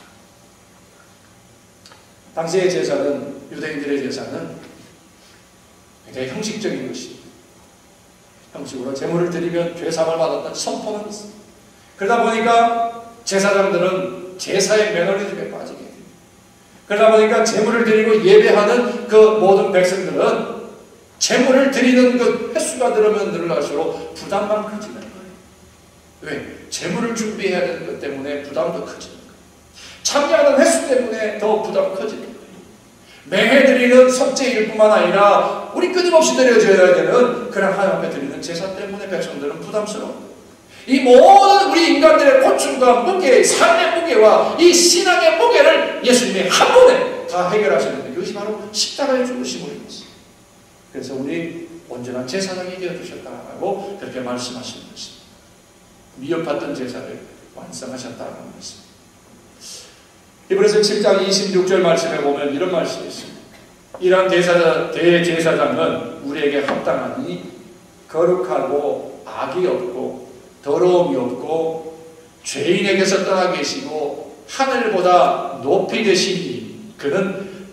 당시의 제사는, 유대인들의 제사는 굉장히 형식적인 것이 형식으로 제물을 드리면 죄사함을 받았다는 선포는 있습니다. 그러다 보니까 제사장들은 제사의 매너리즘에 빠지게 됩니다. 그러다 보니까 제물을 드리고 예배하는 그 모든 백성들은 제물을 드리는 그 횟수가 늘으면 늘어날수록 부담만 커지는 거예요. 왜? 제물을 준비해야 되는 것 때문에 부담도 커지는 거예요. 참여하는 횟수 때문에 더 부담이 커지는 거예요. 매해 드리는 속죄일 뿐만 아니라 우리 끊임없이 드려져야 되는 그런 하나님 앞에 드리는 제사 때문에 백성들은 부담스러워요. 이 모든 우리 인간들의 고충과 무게, 삶의 무게와 이 신앙의 무게를 예수님이 한 번에 다 해결하셨는데 그것이 바로 십자가의 죽으심으로였어요. 그래서 우리 온전한 제사장이 되어주셨다고 그렇게 말씀하시는 것입니다. 미흡했던 제사를 완성하셨다는 것입니다. 히브리서 7장 26절 말씀에 보면 이런 말씀이 있습니다. 이러한 대제사장은 우리에게 합당하니 거룩하고 악이 없고 더러움이 없고 죄인에게서 떠나 계시고 하늘보다 높이 계시니 그는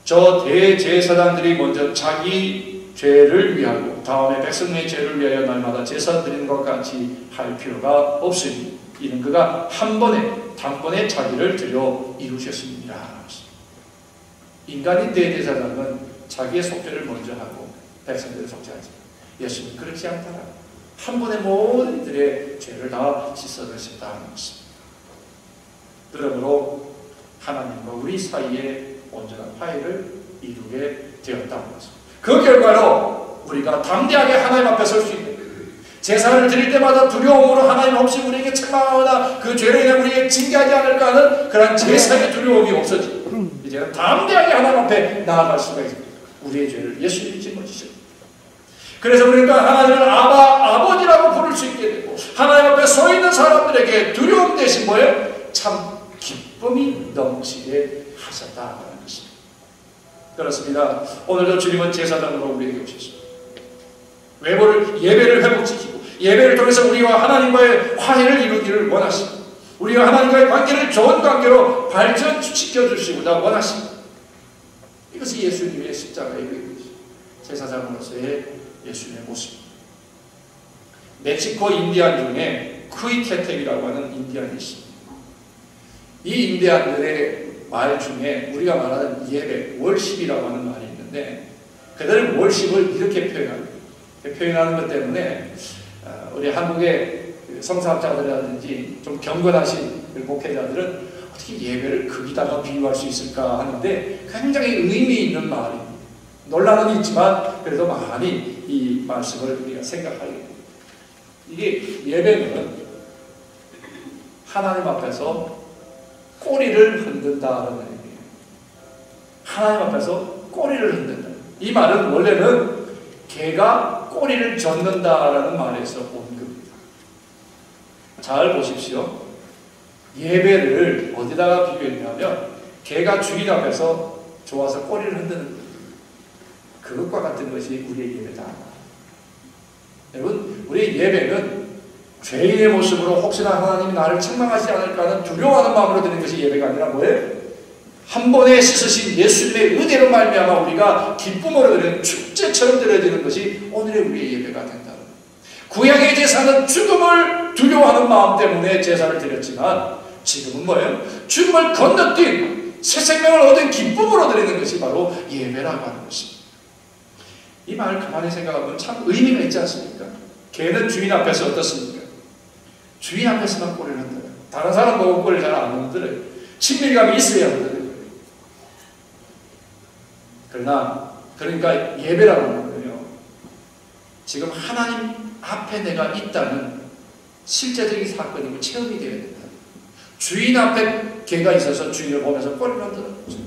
저 대제사장들이 먼저 자기 죄를 위하고 다음에 백성의 죄를 위하여 날마다 제사 드리는 것 같이 할 필요가 없으니 이는 그가 한 번에 단번에 자기를 드려 이루셨습니다. 인간인 대제사장은 자기의 속죄를 먼저 하고 백성들을 속죄하지. 예수님은 그렇지 않더라. 한 번에 모든 이들의 죄를 다 씻어내셨다는 것입니다. 그러므로 하나님과 우리 사이에 온전한 화해를 이루게 되었다는 것입니다. 그 결과로 우리가 담대하게 하나님 앞에 설 수 있는 제사를 드릴 때마다 두려움으로 하나님 혹시 우리에게 책망하거나 그 죄로 인해 우리에게 징계하지 않을까 하는 그런 제사의 두려움이 없어지고 이제는 담대하게 하나님 앞에 나아갈 수가 있습니다. 우리의 죄를 예수님이 짊어지셨습니다. 그래서 우리가 하나님을 아버지라고 부를 수 있게 되고 하나님 앞에 서 있는 사람들에게 두려움 대신 뭐예요? 참 기쁨이 넘치게 하셨다는 것입니다. 그렇습니다. 오늘도 주님은 제사장으로 우리에게 오셨습니다. 예배를 회복시키고 예배를 통해서 우리와 하나님과의 화해를 이루기를 원하십니다. 우리와 하나님과의 관계를 좋은 관계로 발전시켜 주시고자 원하십니다. 이것이 예수님의 십자가의 의미입니다. 제사장으로서의 예수님의 모습입니다. 멕시코 인디안 중에 쿠이테텍이라고 하는 인디안이 있습니다. 이 인디안들의 말 중에 우리가 말하는 예배, 월십이라고 하는 말이 있는데 그들은 월십을 이렇게 표현하는 것 때문에 우리 한국의 성사학자들이라든지 좀 경건하신 목회자들은 어떻게 예배를 거기다가 비유할 수 있을까 하는데 굉장히 의미 있는 말입니다. 논란은 있지만 그래도 많이 이 말씀을 우리가 생각하게 됩니다. 이게 예배는 하나님 앞에서 꼬리를 흔든다라는 의미예요. 하나님 앞에서 꼬리를 흔든다. 이 말은 원래는 개가 꼬리를 젓는다라는 말에서 온 겁니다. 잘 보십시오. 예배를 어디다가 비교했냐면 개가 주인 앞에서 좋아서 꼬리를 흔드는 겁니다. 그것과 같은 것이 우리의 예배다. 여러분, 우리의 예배는 죄인의 모습으로 혹시나 하나님이 나를 책망하지 않을까 하는 두려워하는 마음으로 드리는 것이 예배가 아니라 뭐예요? 한 번에 씻으신 예수님의 은혜로 말미암아 우리가 기쁨으로 드리는 축제처럼 드려지는 것이 오늘의 우리의 예배가 된다. 구약의 제사는 죽음을 두려워하는 마음 때문에 제사를 드렸지만 지금은 뭐예요? 죽음을 건너뛴 새 생명을 얻은 기쁨으로 드리는 것이 바로 예배라고 하는 것입니다. 이 말을 가만히 생각하면 참 의미가 있지 않습니까? 개는 주인 앞에서 어떻습니까? 주인 앞에서만 꼬리를 흔들어요. 다른 사람 보고 꼬리를 잘 안 흔들어요. 친밀감이 있어야 흔들어요. 그러니까 예배라고 하는 거예요. 지금 하나님 앞에 내가 있다는 실제적인 사건이고 체험이 되어야 된다. 주인 앞에 개가 있어서 주인을 보면서 꼬리를 흔드는 거죠.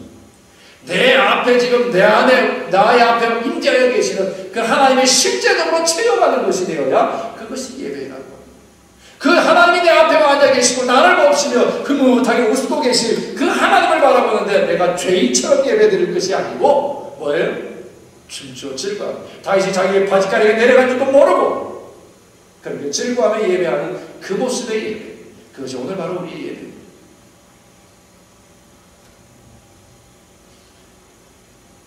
내 앞에 지금 내 안에 나의 앞에 임재하여 계시는 그 하나님의 실제적으로 체험하는 것이 되어야 그것이 예배라고 합니다. 그 하나님이 내 앞에 앉아 계시고 나를 보시며 흐뭇하게 웃고 계신 그 하나님을 바라보는데 내가 죄인처럼 예배드릴 것이 아니고 뭐예요? 춤추어 즐거워. 다윗이 자기의 바지가리가 내려간 줄도 모르고 그렇게 즐거워하며 예배하는 그 모습의 예배, 그것이 오늘 바로 우리의 예배입니다.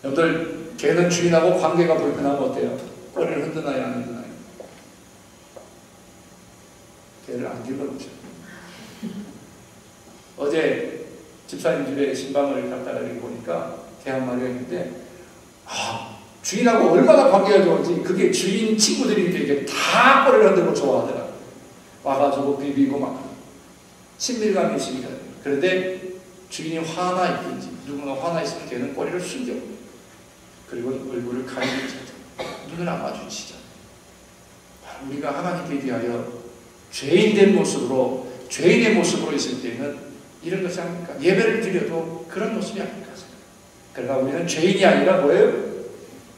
여러분들, 개는 주인하고 관계가 불편하면 어때요? 꼬리를 흔드나요, 안 흔드나요? 개를 안 길러보죠. 어제 집사님 집에 신방을 갔다가 이렇게 보니까 개 한 마리가 있는데, 주인하고 얼마나 관계가 좋은지, 그게 주인 친구들이 이렇게 다 꼬리를 흔들고 좋아하더라고요. 와가지고 비비고 막 친밀감이 있습니다. 그런데 주인이 화나 있든지 누군가 화나 있으면 걔는 꼬리를 숨겨, 그리고 얼굴을 가리고 눈을 안 마주치죠. 우리가 하나님께 대하여 죄인된 모습으로, 죄인의 모습으로 있을 때는 이런 것이 아닙니까? 예배를 드려도 그런 모습이 아닙니까? 그러나 우리는 죄인이 아니라 뭐예요?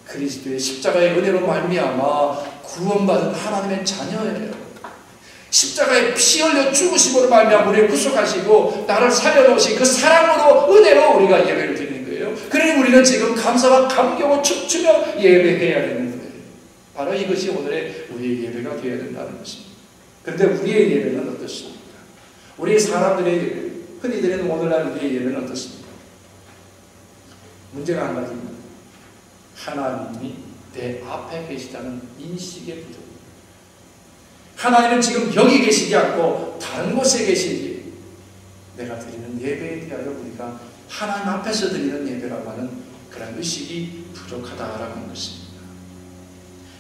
그리스도의 십자가의 은혜로 말미암아 구원받은 하나님의 자녀예요. 십자가에 피 흘려 죽으심으로 말미암아 우리를 구속하시고 나를 살려놓으신 그 사랑으로, 은혜로 우리가 예배를 드리는 거예요. 그러니 우리는 지금 감사와 감격을 춤추며 예배해야 되는 거예요. 바로 이것이 오늘의 우리의 예배가 되어야 된다는 것입니다. 그런데 우리의 예배는 어떻습니까? 우리 사람들의 예배, 흔히 드리는 오늘날 우리의 예배는 어떻습니까? 문제가 한 가지입니다. 하나님이 내 앞에 계시다는 인식의 부족. 하나님은 지금 여기 계시지 않고 다른 곳에 계시지. 내가 드리는 예배에 대하여 우리가 하나님 앞에서 드리는 예배라고 하는 그런 의식이 부족하다라고 하는 것입니다.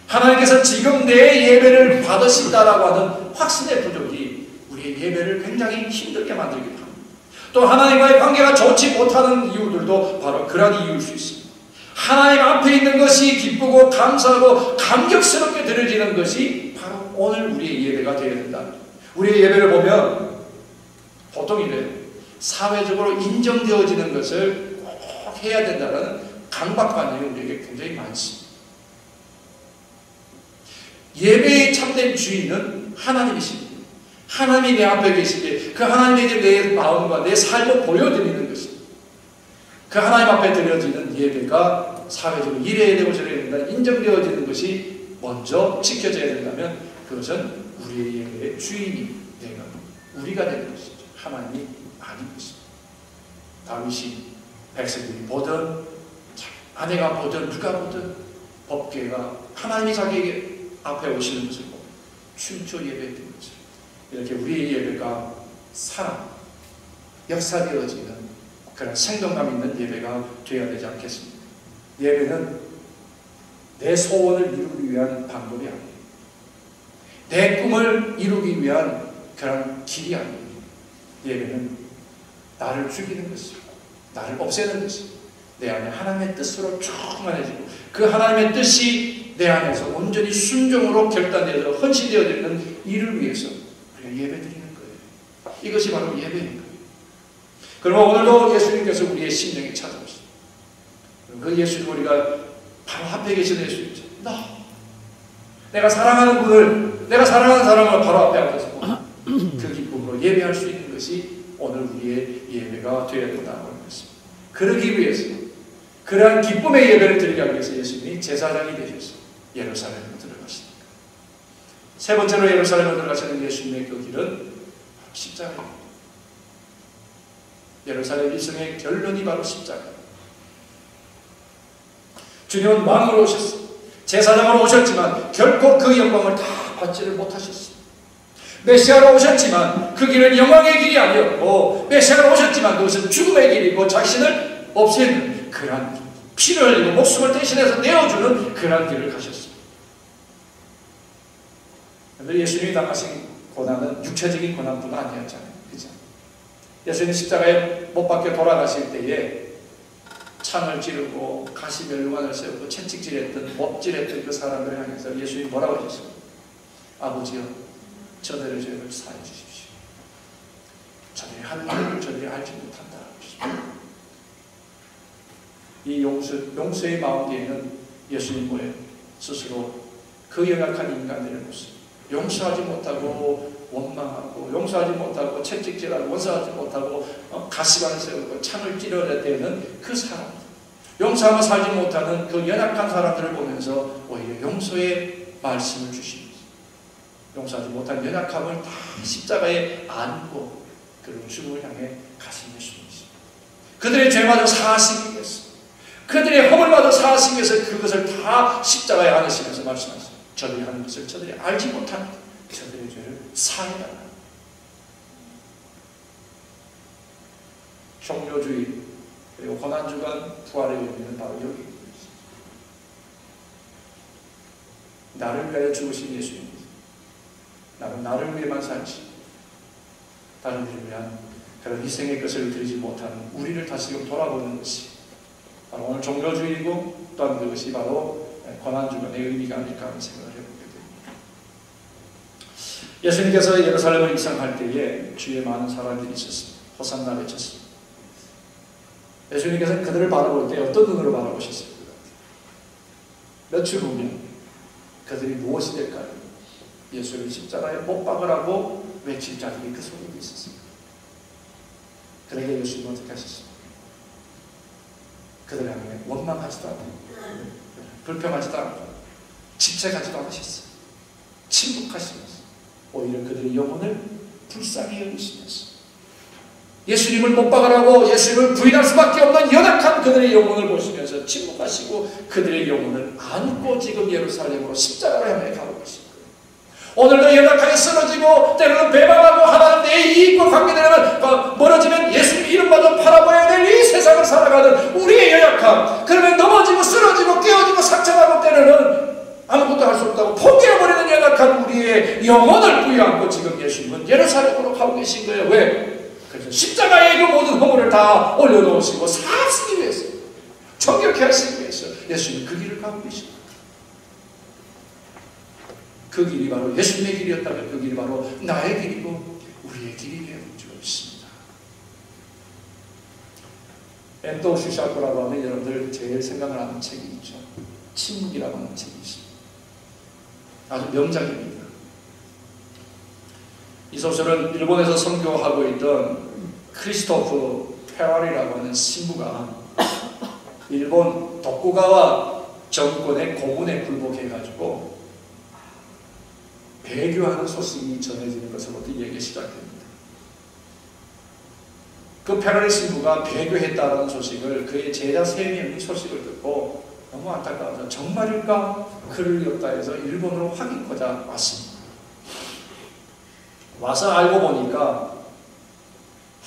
하나님께서 지금 내 예배를 받으신다라고 하는 확신의 부족이 우리의 예배를 굉장히 힘들게 만들기도 합니다. 또 하나님과의 관계가 좋지 못하는 이유들도 바로 그런 이유일 수 있습니다. 하나님 앞에 있는 것이 기쁘고 감사하고 감격스럽게 드려지는 것이 바로 오늘 우리의 예배가 되어야 된다. 우리의 예배를 보면 보통 이래요. 사회적으로 인정되어지는 것을 꼭 해야 된다는 강박관념이 우리에게 굉장히 많습니다. 예배의 참된 주인은 하나님이십니다. 하나님이 내 앞에 계시기에 그 하나님에게 내 마음과 내 삶을 보여드리는 것입니다. 그 하나님 앞에 드려지는 예배가 사회적으로 이래야 되고 저래야 된다, 인정되어지는 것이 먼저 지켜져야 된다면 그것은 우리의 예배의 주인이 되는, 우리가 되는 것이죠. 하나님이 아닌 것입니다. 다윗이 백성들이 보든 아내가 보든 누가 보든 법궤가 하나님이 자기에게 앞에 오시는 것을 보고 춤춰 예배했던 거죠. 이렇게 우리의 예배가 살아 역사되어지는 그런 생동감 있는 예배가 되어야 되지 않겠습니까? 예배는 내 소원을 이루기 위한 방법이 아니에요. 내 꿈을 이루기 위한 그런 길이 아니에요. 예배는 나를 죽이는 것이고 나를 없애는 것이고 내 안에 하나님의 뜻으로 충만해지고 그 하나님의 뜻이 내 안에서 온전히 순종으로 결단되어서 헌신되어지는 이를 위해서 우리가 예배드리는 거예요. 이것이 바로 예배인 거예요. 그러면 오늘도 예수님께서 우리의 심령에 찾아오시죠. 그 예수님 우리가 바로 앞에 계신 예수님이죠. 내가 사랑하는 분을, 내가 사랑하는 사람을 바로 앞에 앉아서 그 기쁨으로 예배할 수 있는 것이 오늘 우리의 예배가 되어야 된다고 하는 것입니다. 그러기 위해서, 그러한 기쁨의 예배를 드리기 위해서 예수님이 제사장이 되셔서 예루살렘으로 들어가시니까. 세 번째로 예루살렘으로 들어가시는 예수님의 그 길은 십자가입니다. 예루살렘 일생의 결론이 바로 십자가입니다. 주님은 왕으로 오셨습니다. 제사장으로 오셨지만 결코 그 영광을 다 받지를 못하셨습니다. 메시아로 오셨지만 그 길은 영광의 길이 아니었고, 메시아로 오셨지만 그것은 죽음의 길이고 자신을 없애는 그러한 피를 흘리고 목숨을 대신해서 내어주는 그러한 길을 가셨습니다. 그런데 예수님이 당하신 고난은 육체적인 고난뿐 아니었잖아요. 그죠? 예수님 십자가에 못 박혀 돌아가실 때에 창을 찌르고 가시멸류관을 세우고 채찍질했던, 못질했던 그 사람들을 향해서 예수님이 뭐라고 하셨어요? 아버지여, 저들의 죄를 사해 주십시오. 저들이 하는 일을 저들이 알지 못한다. 이 용서의 마음 뒤에는 예수님 뭐예요? 스스로 그 연약한 인간들의 모습, 용서하지 못하고 원망하고, 용서하지 못하고 채찍질하고, 원수하지 못하고 가시관을 세우고 창을 찌르려 대는 그 사람, 용서하며 살지 못하는 그 연약한 사람들을 보면서 오히려 용서의 말씀을 주십니다. 용서하지 못한 연약함을 다 십자가에 안고 그리고 죽음을 향해 가신 예수님이십니다. 그들의 죄마저 사하시기 위해서, 그들의 허물마저 사하시기 위해서 그것을 다 십자가에 안으시면서 말씀하시죠. 저들이 하는 것을 저들이 알지 못하는 저들의 죄를 사해달라. 종료주의 그리고 고난주간 부활의 의미는 바로 여기 있습니다. 나를 위하여 죽으신 예수님입니다. 나는 나를 위해만 살지 다른 일을 위한 그런 희생의 것을 드리지 못하는 우리를 다시금 돌아보는 것이 바로 오늘 종료주의이고 또한 그것이 바로 고난주간의 의미가 아닐까 하는 생각을 해보게 됩니다. 예수님께서 예루살렘을 입성할 때에 주위에 많은 사람들이 있었습니다. 호산나 외쳤습니다. 예수님께서는 그들을 바라볼 때 어떤 눈으로 바라보셨을 것 같아요? 며칠 후면 그들이 무엇이 될까요? 예수를 십자가에 못 박으라고 외칠 자들이 그 속에 있었습니다. 그러게 예수님은 어떻게 하셨습니까? 그들 향해 원망하지도 않고 불평하지도 않고 집착하지도 않으셨어요. 침묵하시면서 오히려 그들의 영혼을 불쌍히 여기시면서 예수님을 못 박으라고 예수님을 부인할 수밖에 없는 연약한 그들의 영혼을 보시면서 침묵하시고 그들의 영혼을 안고 지금 예루살렘으로 십자가로 향해 가고 계십니다. 오늘도 연약하게 쓰러지고 때로는 배반하고 하나님 내 이익과 관계되면 멀어지면 예수님 이름마저 팔아버려야 될 이 세상을 살아가는 우리의 연약함, 그러면 넘어지고 쓰러지고 깨어지고 상처나고 때로는 아무것도 할 수 없다고 포기해버리는 연약한 우리의 영혼을 부여하고 지금 예수님은 예루살렘으로 가고 계신 거예요. 왜? 그래서 십자가에 그 모든 허물을 다 올려놓으시고 사시기 위해서, 정결케 하시기 위해서 예수님은 그 길을 가고 계십니다. 그 길이 바로 예수님의 길이었다면 그 길이 바로 나의 길이고 우리의 길이 되어 주었습니다. 엔도 슈샤코라고 하면 여러분들 제일 생각을 하는 책이 있죠. 침묵이라고 하는 책이 있습니다. 아주 명작입니다. 이 소설은 일본에서 선교하고 있던 크리스토프 페라리라고 하는 신부가 일본 도쿠가와 정권의 고문에 굴복해가지고 배교하는 소식이 전해지는 것으로부터 얘기가 시작됩니다. 그 페라리 신부가 배교했다는 소식을 그의 제자 3명이 소식을 듣고 너무 안타까워서 정말일까? 그를 였다 해서 일본으로 확인코자 왔습니다. 와서 알고 보니까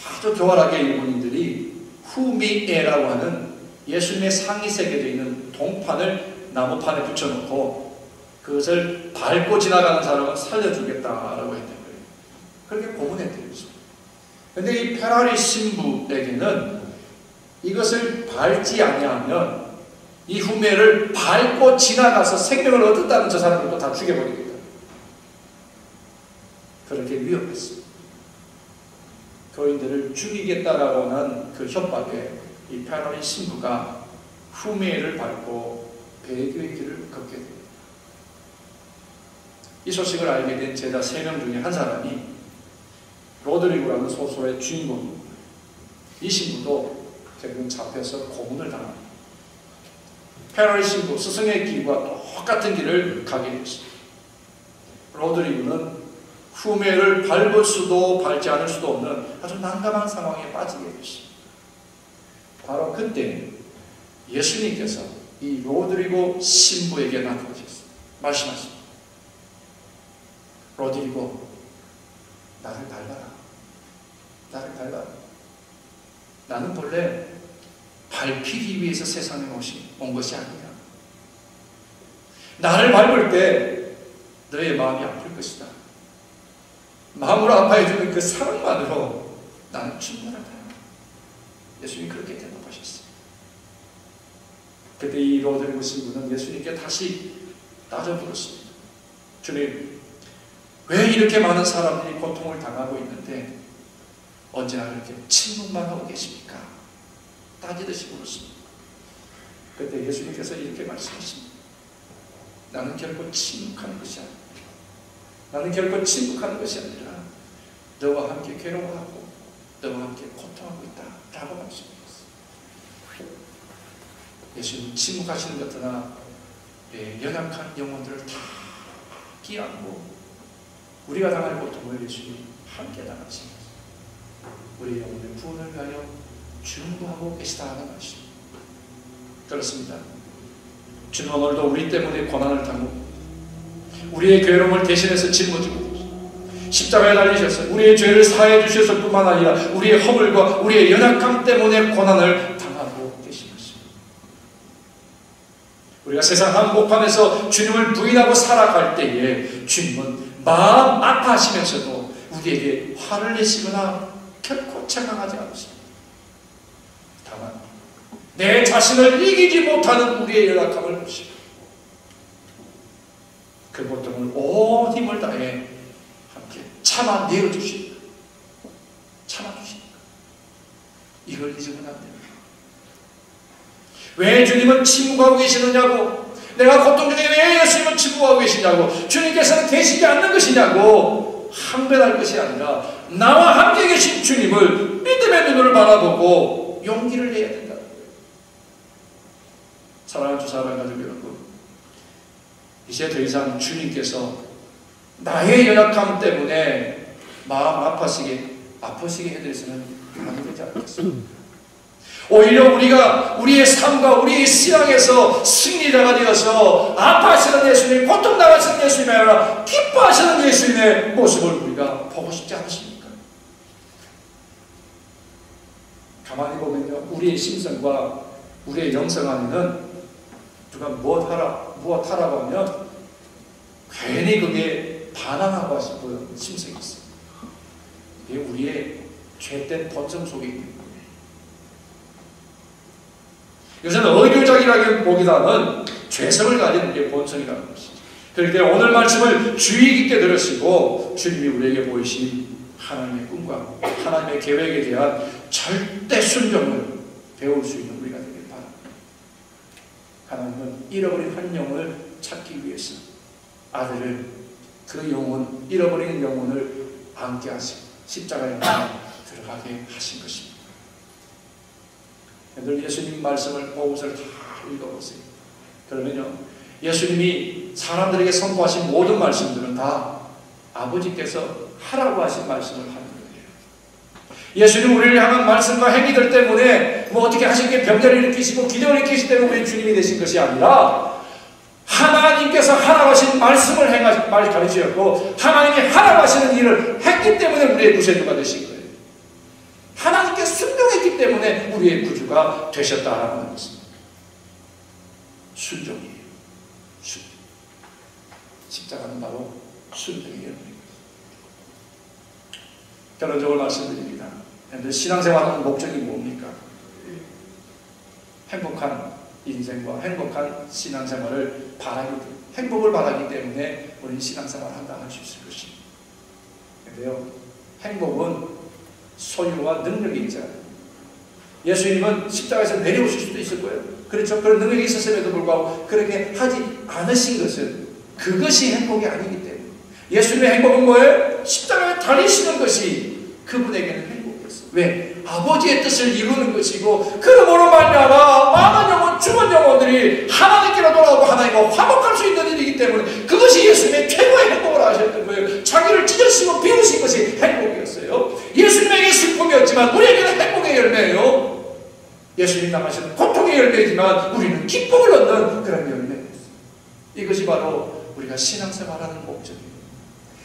아주 교활하게 일본인들이 후미에라고 하는 예수님의 상이 새겨져 있는 동판을 나무판에 붙여놓고 그것을 밟고 지나가는 사람은 살려주겠다라고 했던 거예요. 그렇게 고문했대요. 그런데 이 페라리 신부에게는 이것을 밟지 아니하면 이 후미에를 밟고 지나가서 생명을 얻었다는 저 사람들도 다 죽여버리겠다. 그렇게 위협했습니다. 교인들을 죽이겠다라고 하는 그 협박에 이 페라리 신부가 후미에를 밟고 배교의 길을 걷게 됩니다. 이 소식을 알게 된 제자 3명 중에 한 사람이 로드리고라는 소설의 주인공입니다. 이 신부도 결국은 잡혀서 고문을 당합니다. 페라리 신부 스승의 길과 똑같은 길을 가게 됐습니다. 로드리고는 후미에를 밟을 수도 밟지 않을 수도 없는 아주 난감한 상황에 빠지게 됐습니다. 바로 그때 예수님께서 이 로드리고 신부에게 나타나셨습니다. 말씀하십니다. 로드리고, 나를 밟아라. 나를 밟아라. 나는 본래 밟히기 위해서 세상에 온 것이 아니야. 나를 밟을 때 너의 마음이 아플 것이다. 마음으로 아파해주는 그 사랑만으로 나는 충분하다. 예수님이 그렇게 대답하셨어요. 그때 이 로드리고 신부는 예수님께 다시 따져 물었습니다. 주님, 왜 이렇게 많은 사람들이 고통을 당하고 있는데 언제나 그렇게 침묵만 하고 계십니까? 따지듯이 물었습니다. 그때 예수님께서 이렇게 말씀하십니다. 나는 결코 침묵하는 것이 아니다. 나는 결코 침묵하는 것이 아니라 너와 함께 괴로워하고 너와 함께 고통하고 있다 라고 말씀하셨어요. 예수님은 침묵하시는 것 하나 연약한 영혼들을 다 끼안고 우리가 당할 고통을 예수님이 함께 당하십니다. 우리 영혼의 구원을 위하여 중보하고 계시다는 말씀. 그렇습니다. 주님 오늘도 우리 때문에 고난을 당하고 우리의 괴로움을 대신해서 짊어지고 십자가에 달리셔서 우리의 죄를 사해 주셔서 뿐만 아니라 우리의 허물과 우리의 연약함 때문에 고난을 당하고 계신 것입니다. 우리가 세상 한복판에서 주님을 부인하고 살아갈 때에 주님은 마음 아파하시면서도 우리에게 화를 내시거나 결코 책망하지 않으십니다. 다만 내 자신을 이기지 못하는 우리의 연약함을 보시고 그 고통을 온 힘을 다해 함께 참아내어주십니다. 참아주십니다. 이걸 잊으면 안 됩니다. 왜 주님은 침묵하고 계시느냐고, 내가 고통 중에 왜 예수님은 침묵하고 계시냐고, 주님께서는 계시지 않는 것이냐고 항변할 것이 아니라 나와 함께 계신 주님을 믿음의 눈으로 바라보고 용기를 내야 된다. 사랑하는 주 사랑하는 가족 여러분, 이제 더 이상 주님께서 나의 연약함 때문에 마음 아프시게 해드려서는 안 되지 않겠습니다. 오히려 우리가 우리의 삶과 우리의 신앙에서 승리자가 되어서 아파하시는 예수님, 고통당하시는 예수님이 아니라 기뻐하시는 예수님의 모습을 우리가 보고 싶지 않으십니까? 가만히 보면요, 우리의 심성과 우리의 영성 안에는 누가 무엇하라고 하면 괜히 그게 반항하고 싶은 심성이 있어요. 이게 우리의 죄된 본성 속에 있는 거예요. 요새는 의료적이라기보다는 죄성을 가진 게 본성이라는 것이죠. 그렇기 때문에 오늘 말씀을 주의 깊게 들으시고 주님이 우리에게 보이신 하나님의 꿈과 하나님의 계획에 대한 절대 순종을 배울 수 있는 우리가 되길 바랍니다. 하나님은 잃어버린 한 영혼을 찾기 위해서 아들을, 그 영혼, 잃어버린 영혼을 안게 하시고 십자가에 들어가게 하신 것입니다. 늘 예수님 말씀을 보고서 다 읽어보세요. 그러면요, 예수님이 사람들에게 선포하신 모든 말씀들은 다 아버지께서 하라고 하신 말씀을 하는 거예요. 예수님 우리를 향한 말씀과 행위들 때문에 뭐 어떻게 하신 게 병자를 일으키시고 기적을 일으키시기 때문에 우리 주님이 되신 것이 아니라 하나님께서 하라고 하신 말씀을 가르치셨고 하나님이 하라고 하시는 일을 했기 때문에 우리의 구세주가 되신 거예요. 하나님께 순종했기 때문에 우리의 구주가 되셨다라는 것입니다. 순종이에요. 순종. 십자가는 바로 순종의 열매입니다. 결론적으로 말씀드립니다. 신앙생활하는 목적이 뭡니까? 행복한 인생과 행복한 신앙생활을 행복을 바라기 때문에 우리는 신앙생활을 한다 할 수 있을 것입니다. 그런데요, 행복은 소유와 능력이 있잖아요. 예수님은 십자가에서 내려오실 수도 있을 거예요. 그렇죠. 그런 능력이 있었음에도 불구하고 그렇게 하지 않으신 것은 그것이 행복이 아니기 때문에 예수님의 행복은 뭐예요? 십자가에 달리시는 것이 그분에게는 행복이었어요. 왜? 아버지의 뜻을 이루는 것이고 그러므로 말미암아 많은 영혼, 죽은 영혼들이 하나님께로 돌아오고 하나님과 화목할 수 있는 일이기 때문에 그것이 예수님의 최고의 행복을 하셨던 거예요. 자기를 찢으시고 비우신 것이 행복이었어요. 예수님에게 슬픔이었지만 우리에게는 행복의 열매예요. 예수님 당하시는 고통의 열매이지만 우리는 기쁨을 얻는 그런 열매였어요. 이것이 바로 우리가 신앙생활하는 목적이에요.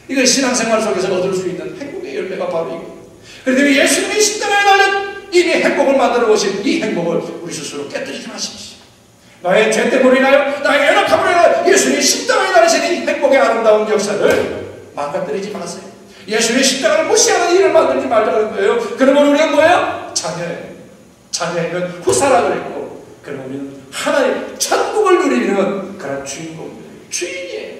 이걸 신앙생활 속에서 얻을 수 있는 행복의 열매가 바로 이거예요. 그런데 예수님이 십자가에 달려 이미 행복을 만들어 오신 이 행복을 우리 스스로 깨뜨리지 마십시오. 나의 죄 때문에 인하여, 나의 연약함으로 인하여 예수님이 십자가에 달리신 이 행복의 아름다운 역사를 망가뜨리지 마세요. 예수님이 십자가를 무시하는 일을 만들지 말자는 거예요. 그러면 우리는 뭐예요? 자녀예요. 자녀이면 후사라 그랬고, 그러면 우리는 하나님 천국을 누리는 그런 주인공이에요. 주인이에요.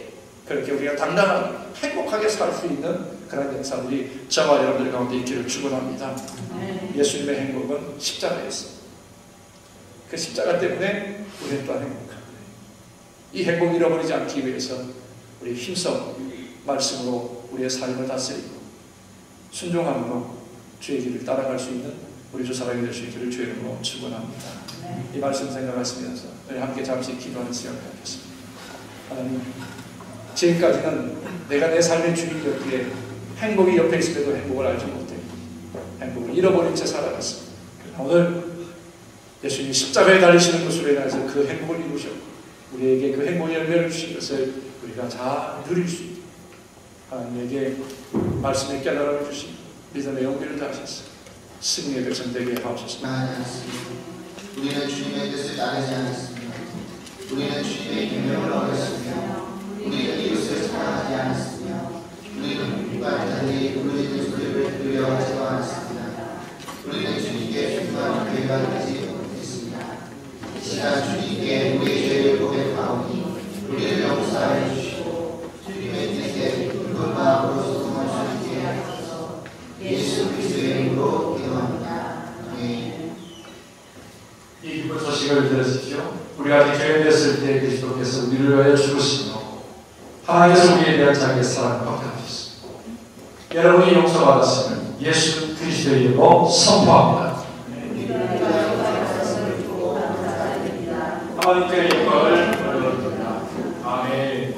그렇게 우리가 당당하게 행복하게 살 수 있는 그런 역사들이 저와 여러분들 가운데 있기를 축원합니다. 예수님의 행복은 십자가였어요. 그 십자가 때문에 우리는 또한 행복합니다. 이 행복을 잃어버리지 않기 위해서 우리 힘써 말씀으로 우리의 삶을 다스리고 순종함으로 주의 길을 따라갈 수 있는 우리 주 사랑이 될 수 있기를 주의 이름으로 축원합니다. 이 말씀 생각하시면서 우리 함께 잠시 기도하는 시간을 갖겠습니다. 하나님, 지금까지는 내가 내 삶의 주인이었기에 행복이 옆에 있을 때도 행복을 알지 못해 행복을 잃어버린 채 살아갔습니다. 오늘 예수님이 십자가에 달리시는 것으로 인해서 그 행복을 이루셨고 우리에게 그 행복의 열매를 주신 것을 우리가 잘 누릴 수 있도록 하나님에게 말씀의 깨달음을 주신 믿음의 용기를 다하셨어요. 승리의 백성 되게 하옵소서. 우리는 주님의 뜻을 따르지 않았습니다. 우리는 주님의 계명을 어겼으며 우리는 이웃을 사랑하지 않았으며 우리는 누가 자들이 부르짖는 소리를 두려워하지도 않았습니다. 우리는 주님께 충만한 교회가 되지 못했습니다. 이 시간 주님께 우리의 죄를 고백하오니 우리를 용서하여 주시고 주님의 뜻에 굵은 마음으로 소통할 수 있게 하소서. 예수 그리스도의 이름으로 기도합니다. 아멘. 이 기쁜 소식을 들으십시오. 우리가 아직 죄인 됐을 때 그리스도께서 우리를 위하여 죽으시며 하나님께서 우리에 대한 자기의 사랑을 확인하셨습니다. 여러분이 용서받았으면 예수 그리스도의 이름으로 선포합니다. 하나님께 영광을 돌려드립니다. 아멘.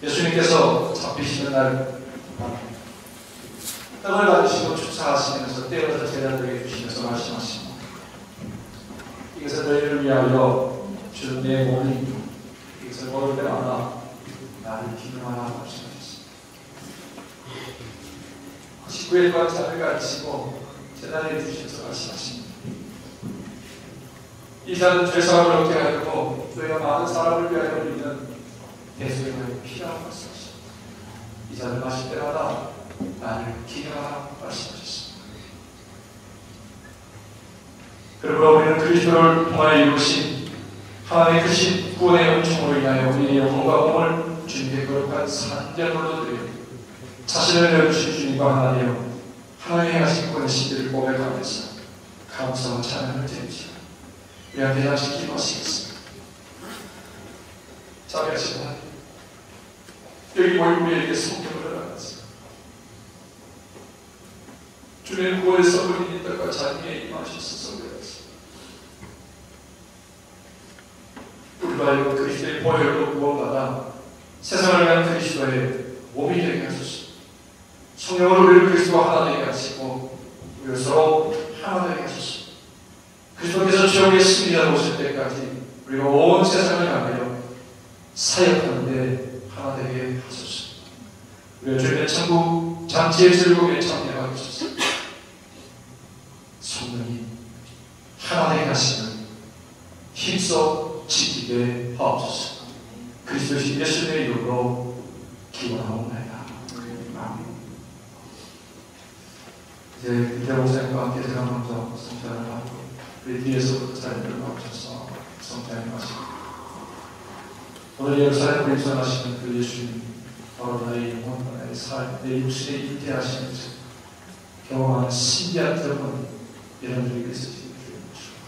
예수님께서 잡히시는 날 떡을 받으시고 축사하시면서 떼어서 제자들에게 주시면서 말씀하십니다. 이것은 너희를 위하여 주는 내 몸이 이것을 먹을 때마다 나를 기념하라 말씀하셨습니다. 19일 동안 잔을 가지시고 제자들에게 주시면서 말씀하십니다. 이 잔은 죄사함을 얻게 하려고 너희가 많은 사람을 위하여 드리는 대속의 피라고 말씀하십니다. 이 잔을 마실 때마다 나를 기념하라 말씀하셨습니다. 그러므로 우리는 그리스도를 통하여 이루신 하나님의 크신 구원의 은총으로 인하여 우리의 영혼과 몸을 주님께 거룩한 산제물로 드려 자신을 내어주신 주님과 하나되어 하나님의 행하신 구원의 신비를 고백하면서 감사와 찬양을 드리지요. 우리 함께 잠시 기도하시겠습니다. 자비하신 하나님, 여기 모인 우리에게 성경을 허락하세요. 주님의 구원의 선물인 이 떡과 잔위에 임하셔서 성령하시오. 우리가 하여금 그리스도의 보혈로 구원받아 세상을 위한 그리스도의 몸이 되게 하소서. 성령으로 우리를 그리스도와 하나 되게 하시고 우리를 서로 하나 되게 하소서. 그리스도께서 죄악의 승리자로 오실 때까지 우리가 온 세상을 향하여 사역하는데 하나 되게 하소서. 우리가 주님의 천국 잔치의 즐거움에 참여하게 하소서. 성령이 하나 되게 하시는 힘써 지키게 하옵소서. 그리스도신 예수님의 이름으로 기원하옵나이다. 아멘. 이제 이태 목사님과 함께 제가 먼저 성찬을 하고 우리 뒤에서부터 자리를 맞춰서 성찬을 마시고 오늘 예루살렘을 입성하시는 그 예수님 바로 나의 영혼, 나의 삶, 내 육신에 잉태하시는 경험하는 신비한 드러운 여러분들이 있으시길 주옵소서.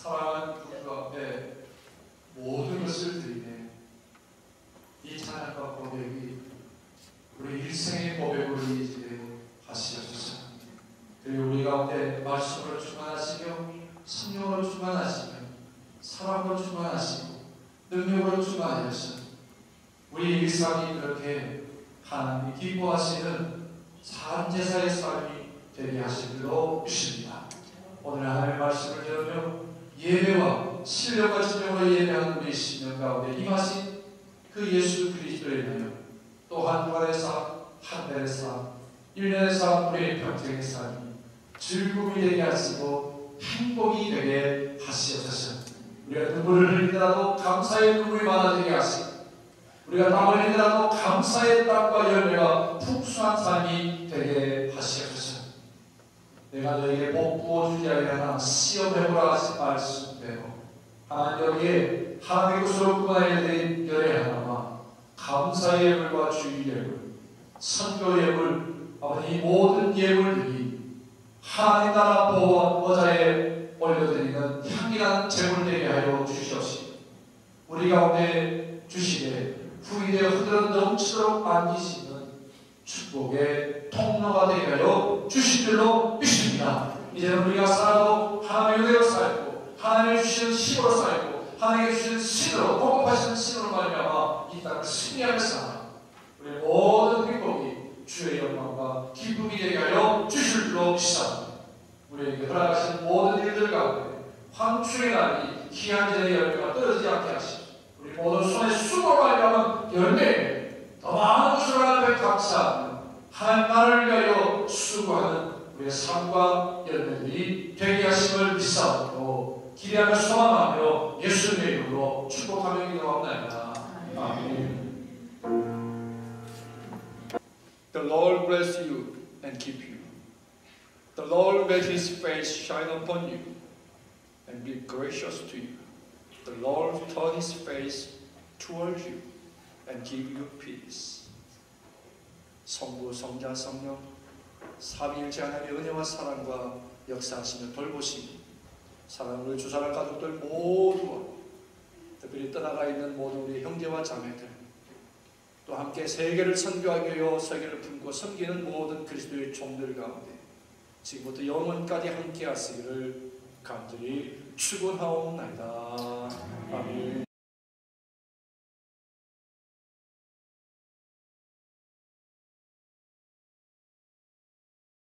사랑하는 그분 앞에 모든 것을 드리네. 이 찬양과 고백이 우리 일생의 고백으로 이어지게 하시옵소서. 그리고 우리 가운데 말씀으로 충만하시며 성령으로 충만하시며 사랑으로 충만하시고 능력으로 충만하셔서 우리 일상이 그렇게 하나님이 기뻐하시는 산제사의 삶이 되게 하실 줄로 믿습니다. 오늘 하나님의 말씀을 들으며 예배와 신령과 진정으로 예배하는 우리 신령 가운데 임하신 그 예수 그리스도에 인하여 또 한 주간의 삶, 한 달의 삶, 1년의 삶, 우리의 평생의 삶이 즐거움이 되게 하시고 행복이 되게 하시옵소서. 우리가 눈물을 흘리더라도 감사의 눈물이 많아지게 하시고 우리가 땀을 흘리더라도 감사의 땀과 열매가 풍성한 삶이 되게 하시옵소서. 내가 너에게 복 부어주지 아니하나 시험해보라 하신 말씀대로 하나님 여기에 하나님의 것으로 구원하여 열애 하나와 감사의 예물과 주의 예물, 선교 예물, 아버지 이 모든 예물들이 하나님 나라 보호자에 올려드리는 향기나는 제물 되게 하여 주시옵시고 우리 가운데 주시되 후일에 흐르는 넘치도록 안기시는 축복의 통로가 되게 하여 주신 줄로 믿습니다. 이제는 우리가 살아도 하나님의 은혜로 살고 하나님의 주시는 힘으로 살고 하나님의 주시는 신으로 공급하시는 신으로 말미암아 이 땅을 승리하며 살아 우리 모든 행복이 주의 영광과 기쁨이 되게 하여 주실 줄로 믿습니다. 우리에게 허락하신 모든 일들 가운데 황충의 날이 기한전의 열매가 떨어지지 않게 하시고 우리 모든 손에 수고로 말미암은 열매 더 많은 것을 앞에 감사하는 하나님 나라를 위하여 수고하는 우리의 삶과 열매들이 되게 하심을 믿사오고 기대하며 소망하며 예수님의 이름으로 축복하며 기도합니다. 아멘. The Lord bless you and keep you. The Lord make His face shine upon you and be gracious to you. The Lord turn His face towards you and give you peace. 성부, 성자, 성령, 삼위일체 하나님의 은혜와 사랑과 역사하시며 돌보시니 사랑하는 우리 주사랑 가족들 모두와 특별히 떠나가 있는 모든 우리 형제와 자매들 또 함께 세계를 선교하기 위하여 세계를 품고 섬기는 모든 그리스도의 종들 가운데 지금부터 영원까지 함께 하시기를 간절히 축원하옵나이다. 아멘.